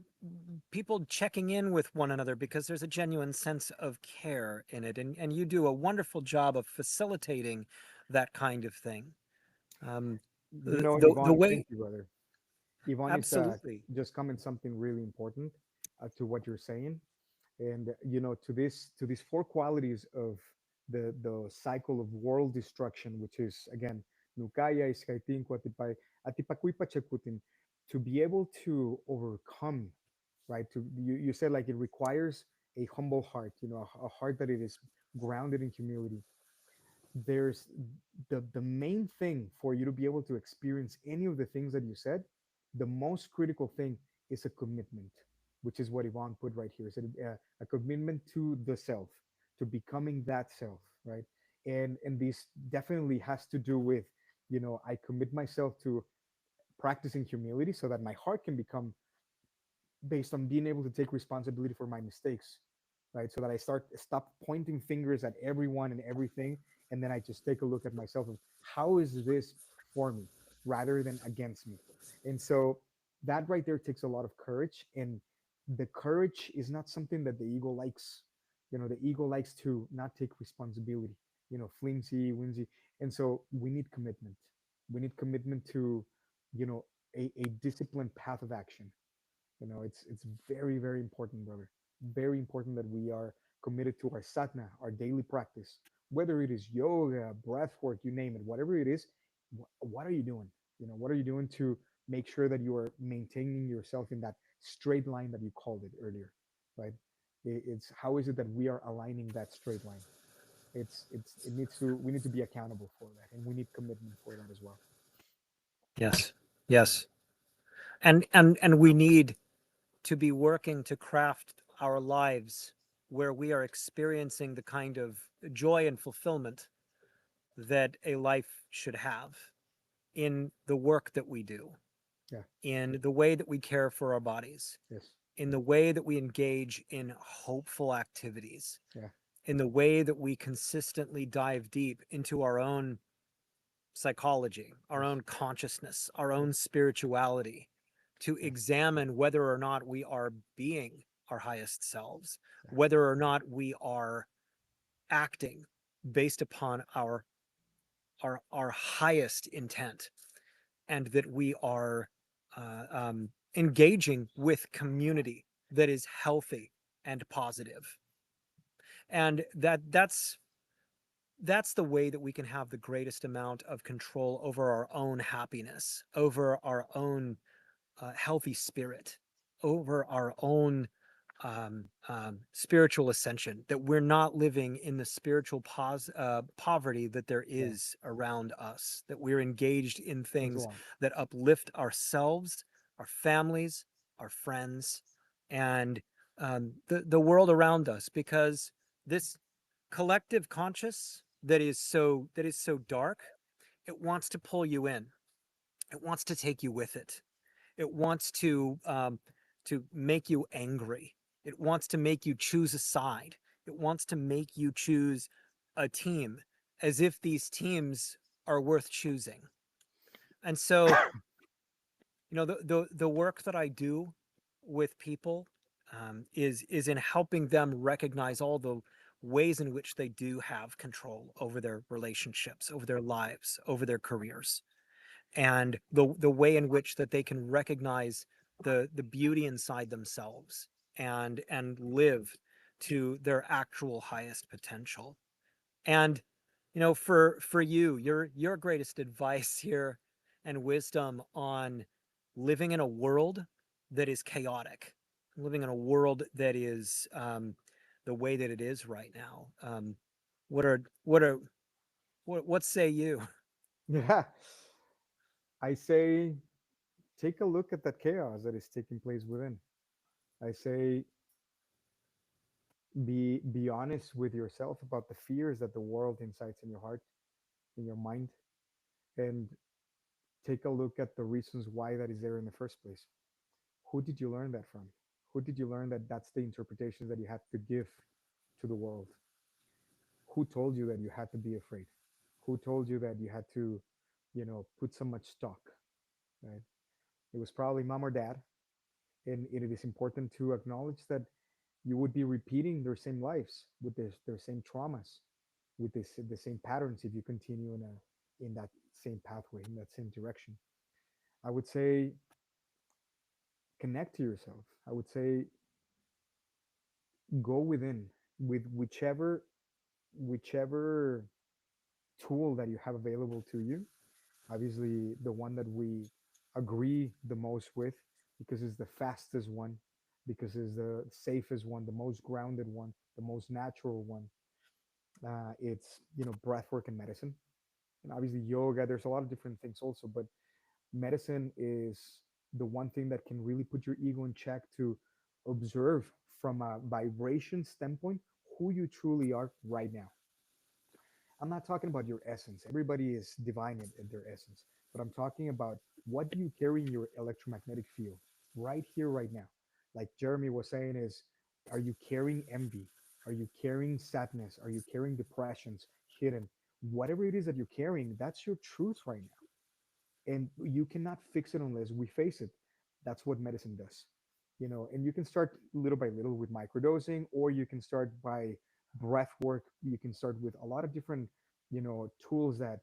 [SPEAKER 1] people checking in with one another because there's a genuine sense of care in it, and you do a wonderful job of facilitating that kind of thing. Um, the
[SPEAKER 2] Yvonne, thank
[SPEAKER 1] way,
[SPEAKER 2] you, brother. Yvonne, it's
[SPEAKER 1] absolutely,
[SPEAKER 2] just coming something really important to what you're saying, and to these four qualities of the cycle of world destruction, which is again Nukaya, Iskaitin, Kuatipay, Atipakui Pachakutin, to be able to overcome, right? You said like it requires a humble heart, a heart that it is grounded in humility. There's the main thing for you to be able to experience any of the things that you said. The most critical thing is a commitment, which is what Yvonne put right here. Is a commitment to the self, to becoming that self, right? And this definitely has to do with, I commit myself to practicing humility so that my heart can become based on being able to take responsibility for my mistakes, right? So that I stop pointing fingers at everyone and everything, and then I just take a look at myself of how is this for me rather than against me. And so that right there takes a lot of courage, and the courage is not something that the ego likes. The ego likes to not take responsibility, flimsy, whimsy, and so we need commitment. We need commitment to, a disciplined path of action. It's very, very important, brother. Very important that we are committed to our sadhana, our daily practice, whether it is yoga, breath work, you name it, whatever it is. What are you doing? What are you doing to make sure that you are maintaining yourself in that straight line that you called it earlier, right? It's how is it that we are aligning that straight line? It needs to we need to be accountable for that, and we need commitment for that as well.
[SPEAKER 1] Yes. Yes. And we need to be working to craft our lives where we are experiencing the kind of joy and fulfillment that a life should have in the work that we do,
[SPEAKER 2] Yeah.
[SPEAKER 1] in the way that we care for our bodies,
[SPEAKER 2] Yes.
[SPEAKER 1] in the way that we engage in hopeful activities,
[SPEAKER 2] Yeah.
[SPEAKER 1] in the way that we consistently dive deep into our own psychology, our
[SPEAKER 2] Yes.
[SPEAKER 1] own consciousness, our own
[SPEAKER 2] Yes.
[SPEAKER 1] spirituality, to
[SPEAKER 2] Yeah.
[SPEAKER 1] examine whether or not we are being our highest selves,
[SPEAKER 2] Yeah.
[SPEAKER 1] whether or not we are acting based upon our highest intent, and that we are engaging with community that is healthy and positive. And that's the way that we can have the greatest amount of control over our own happiness, over our own healthy spirit, over our own spiritual ascension, that we're not living in the spiritual poverty that there
[SPEAKER 2] Yeah.
[SPEAKER 1] is around us, that we're engaged in
[SPEAKER 2] Let's go
[SPEAKER 1] things
[SPEAKER 2] on.
[SPEAKER 1] that uplift ourselves, our families, our friends, and the world around us, because this collective conscious that is so dark, it wants to pull you in, it wants to take you with it, it wants to make you angry. It wants to make you choose a side. It wants to make you choose a team, as if these teams are worth choosing. And so, the work that I do with people is in helping them recognize all the ways in which they do have control over their relationships, over their lives, over their careers, and the way in which that they can recognize the beauty inside themselves and live to their actual highest potential. And for you, your greatest advice here and wisdom on living in a world that is chaotic, living in a world that is the way that it is right now. What are what say you?
[SPEAKER 2] Yeah. I say take a look at that chaos that is taking place within. I say be honest with yourself about the fears that the world incites in your heart, in your mind, and take a look at the reasons why that is there in the first place. Who did you learn that from? Who did you learn that that's the interpretations that you have to give to the world? Who told you that you had to be afraid? Who told you that you had to, put so much stock, right? It was probably mom or dad. And it is important to acknowledge that you would be repeating their same lives with their same traumas, with the same patterns if you continue in that same pathway, in that same direction. I would say connect to yourself. I would say go within with whichever tool that you have available to you, Obviously, the one that we agree the most with because it's the fastest one, because it's the safest one, the most grounded one, the most natural one. It's breath work and medicine, and obviously yoga. There's a lot of different things also, but medicine is the one thing that can really put your ego in check to observe from a vibration standpoint who you truly are right now. I'm not talking about your essence. Everybody is divine in their essence, but I'm talking about what do you carry in your electromagnetic field right here, right now. Like Jeremy was saying, is are you carrying envy? Are you carrying sadness? Are you carrying depressions hidden? Whatever it is that you're carrying, that's your truth right now, and you cannot fix it unless we face it. That's what medicine does, and you can start little by little with microdosing, or you can start by breath work. You can start with a lot of different tools that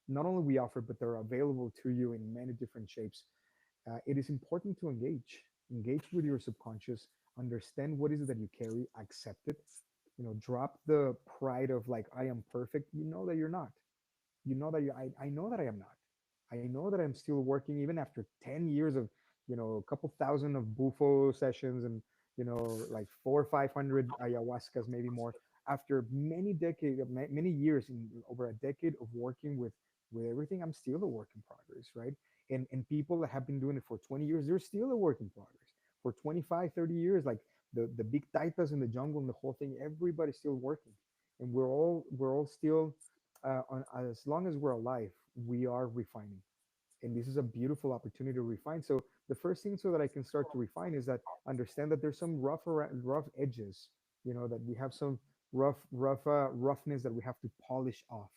[SPEAKER 2] not only we offer, but they're available to you in many different shapes. It is important to engage with your subconscious, understand what is it that you carry, accept it, drop the pride of like I am perfect. You know that you're not. You know that I know that I am not. I know that I'm still working even after 10 years of a couple thousand of bufo sessions, and like 400 or 500 ayahuascas, maybe more, after many decades, many years, in over a decade of working with everything. I'm still a work in progress, right? And people that have been doing it for 20 years, they're still a work in progress. For 25, 30 years, like the big taitas in the jungle and the whole thing, everybody's still working, and we're all still, as long as we're alive, we are refining. And this is a beautiful opportunity to refine. So the first thing, so that I can start to refine, is that understand that there's some rough edges, that we have some roughness that we have to polish off.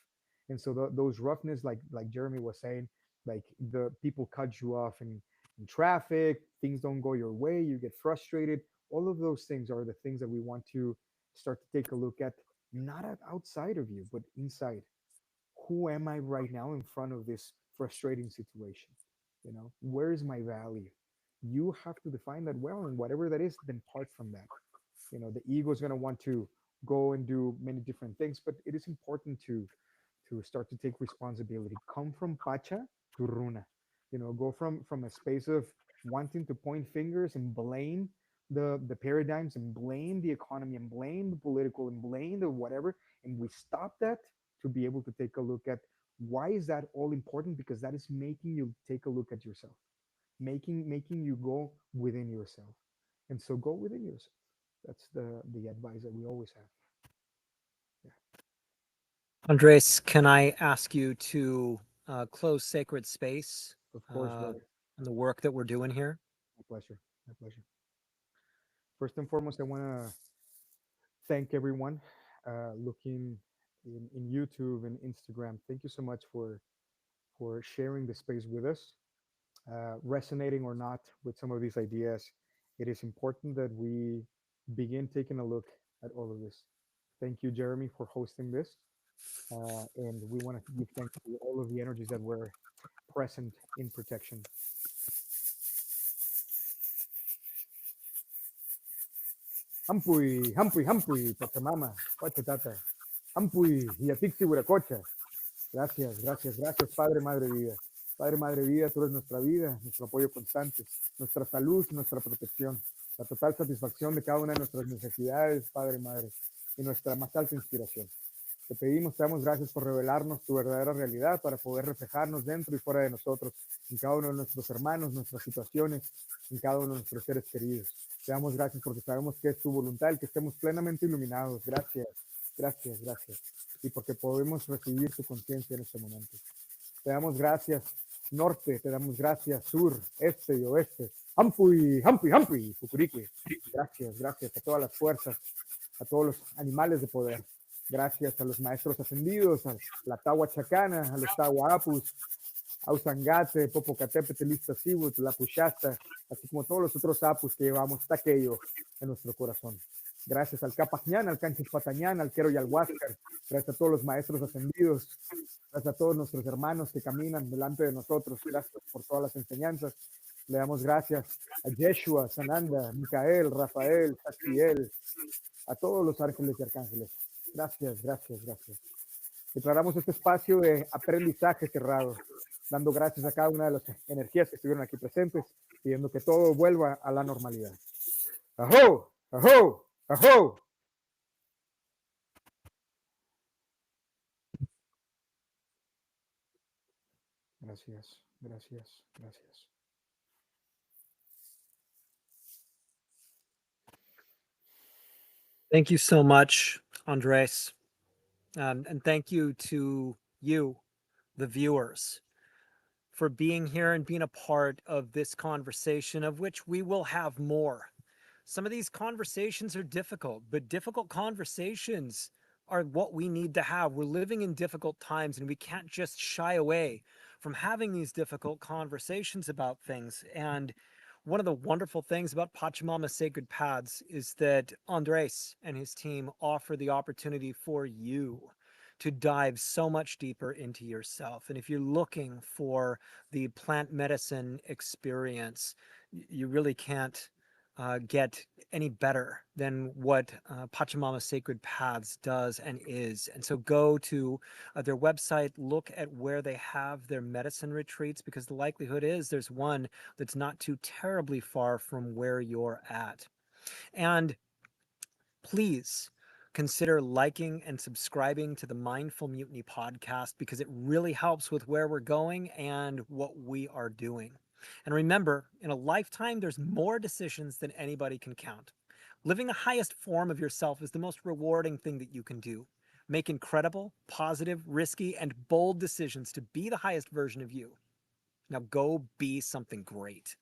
[SPEAKER 2] And so those roughness, like Jeremy was saying, like the people cut you off in traffic, things don't go your way, you get frustrated. All of those things are the things that we want to start to take a look at, not outside of you, but inside. Who am I right now in front of this frustrating situation? Where is my value? You have to define that well, and whatever that is, then part from that. The ego is going to want to go and do many different things, but it is important to start to take responsibility. Come from Pacha to Runa. Go from a space of wanting to point fingers and blame the paradigms, and blame the economy, and blame the political, and blame the whatever, and we stop that to be able to take a look at why is that all important, because that is making you take a look at yourself, making you go within yourself. And so go within yourself. That's the advice that we always have. Yeah,
[SPEAKER 1] Andres, can I ask you to close sacred space
[SPEAKER 2] of course,
[SPEAKER 1] uh,
[SPEAKER 2] brother.
[SPEAKER 1] and the work that we're doing here?
[SPEAKER 2] My pleasure. My pleasure. First and foremost, I want to thank everyone looking in YouTube and Instagram. Thank you so much for sharing the space with us. Resonating or not with some of these ideas, it is important that we begin taking a look at all of this. Thank you, Jeremy, for hosting this. And we want to give thanks to all of the energies that were present in protection. Hampuy, hampuy, hampuy, Pachamama, Pachatata. Hampuy, Hiatixi, Huiracocha. Gracias, gracias, gracias, Padre, Madre Vida. Padre, Madre Vida, tú eres nuestra vida, nuestro apoyo constante, nuestra salud, nuestra protección, la total satisfacción de cada una de nuestras necesidades, Padre, Madre, y nuestra más alta inspiración. Te pedimos, te damos gracias por revelarnos tu verdadera realidad para poder reflejarnos dentro y fuera de nosotros, en cada uno de nuestros hermanos, nuestras situaciones, en cada uno de nuestros seres queridos. Te damos gracias porque sabemos que es tu voluntad el que estemos plenamente iluminados. Gracias, gracias, gracias. Y porque podemos recibir tu conciencia en este momento. Te damos gracias, norte, te damos gracias, sur, este y oeste. Hampuy, hampuy, hampuy, Fucurique. Gracias, gracias a todas las fuerzas, a todos los animales de poder. Gracias a los maestros ascendidos, a la Tagua Chacana, a los Tahuapus, Ausangate, Popocatépetl, Iztaccíhuatl, la Pushasta, así como todos los otros apus que llevamos taquello en nuestro corazón. Gracias al Capañán, al Canchis Patañán, al Quero y al Huáscar. Gracias a todos los maestros ascendidos. Gracias a todos nuestros hermanos que caminan delante de nosotros. Gracias por todas las enseñanzas. Le damos gracias a Yeshua, Sananda, Micael, Rafael, Saquiel, a todos los ángeles y arcángeles. Gracias, gracias, gracias. Declaramos este espacio de aprendizaje cerrado, dando gracias a cada una de las energías que estuvieron aquí presentes, pidiendo que todo vuelva a la normalidad. ¡Ajo! ¡Ajo! ¡Ajo! Gracias, gracias, gracias.
[SPEAKER 1] Thank you so much, Andres. And thank you to you, the viewers, for being here and being a part of this conversation, of which we will have more. Some of these conversations are difficult, but difficult conversations are what we need to have. We're living in difficult times, and we can't just shy away from having these difficult conversations about things. And one of the wonderful things about Pachamama's Sacred Paths is that Andres and his team offer the opportunity for you to dive so much deeper into yourself. And if you're looking for the plant medicine experience, you really can't get any better than what Pachamama Sacred Paths does and is. And so go to their website, look at where they have their medicine retreats, because the likelihood is there's one that's not too terribly far from where you're at. And please consider liking and subscribing to the Mindful Mutiny podcast, because it really helps with where we're going and what we are doing. And remember, in a lifetime, there's more decisions than anybody can count. Living the highest form of yourself is the most rewarding thing that you can do. Make incredible, positive, risky, and bold decisions to be the highest version of you. Now go be something great.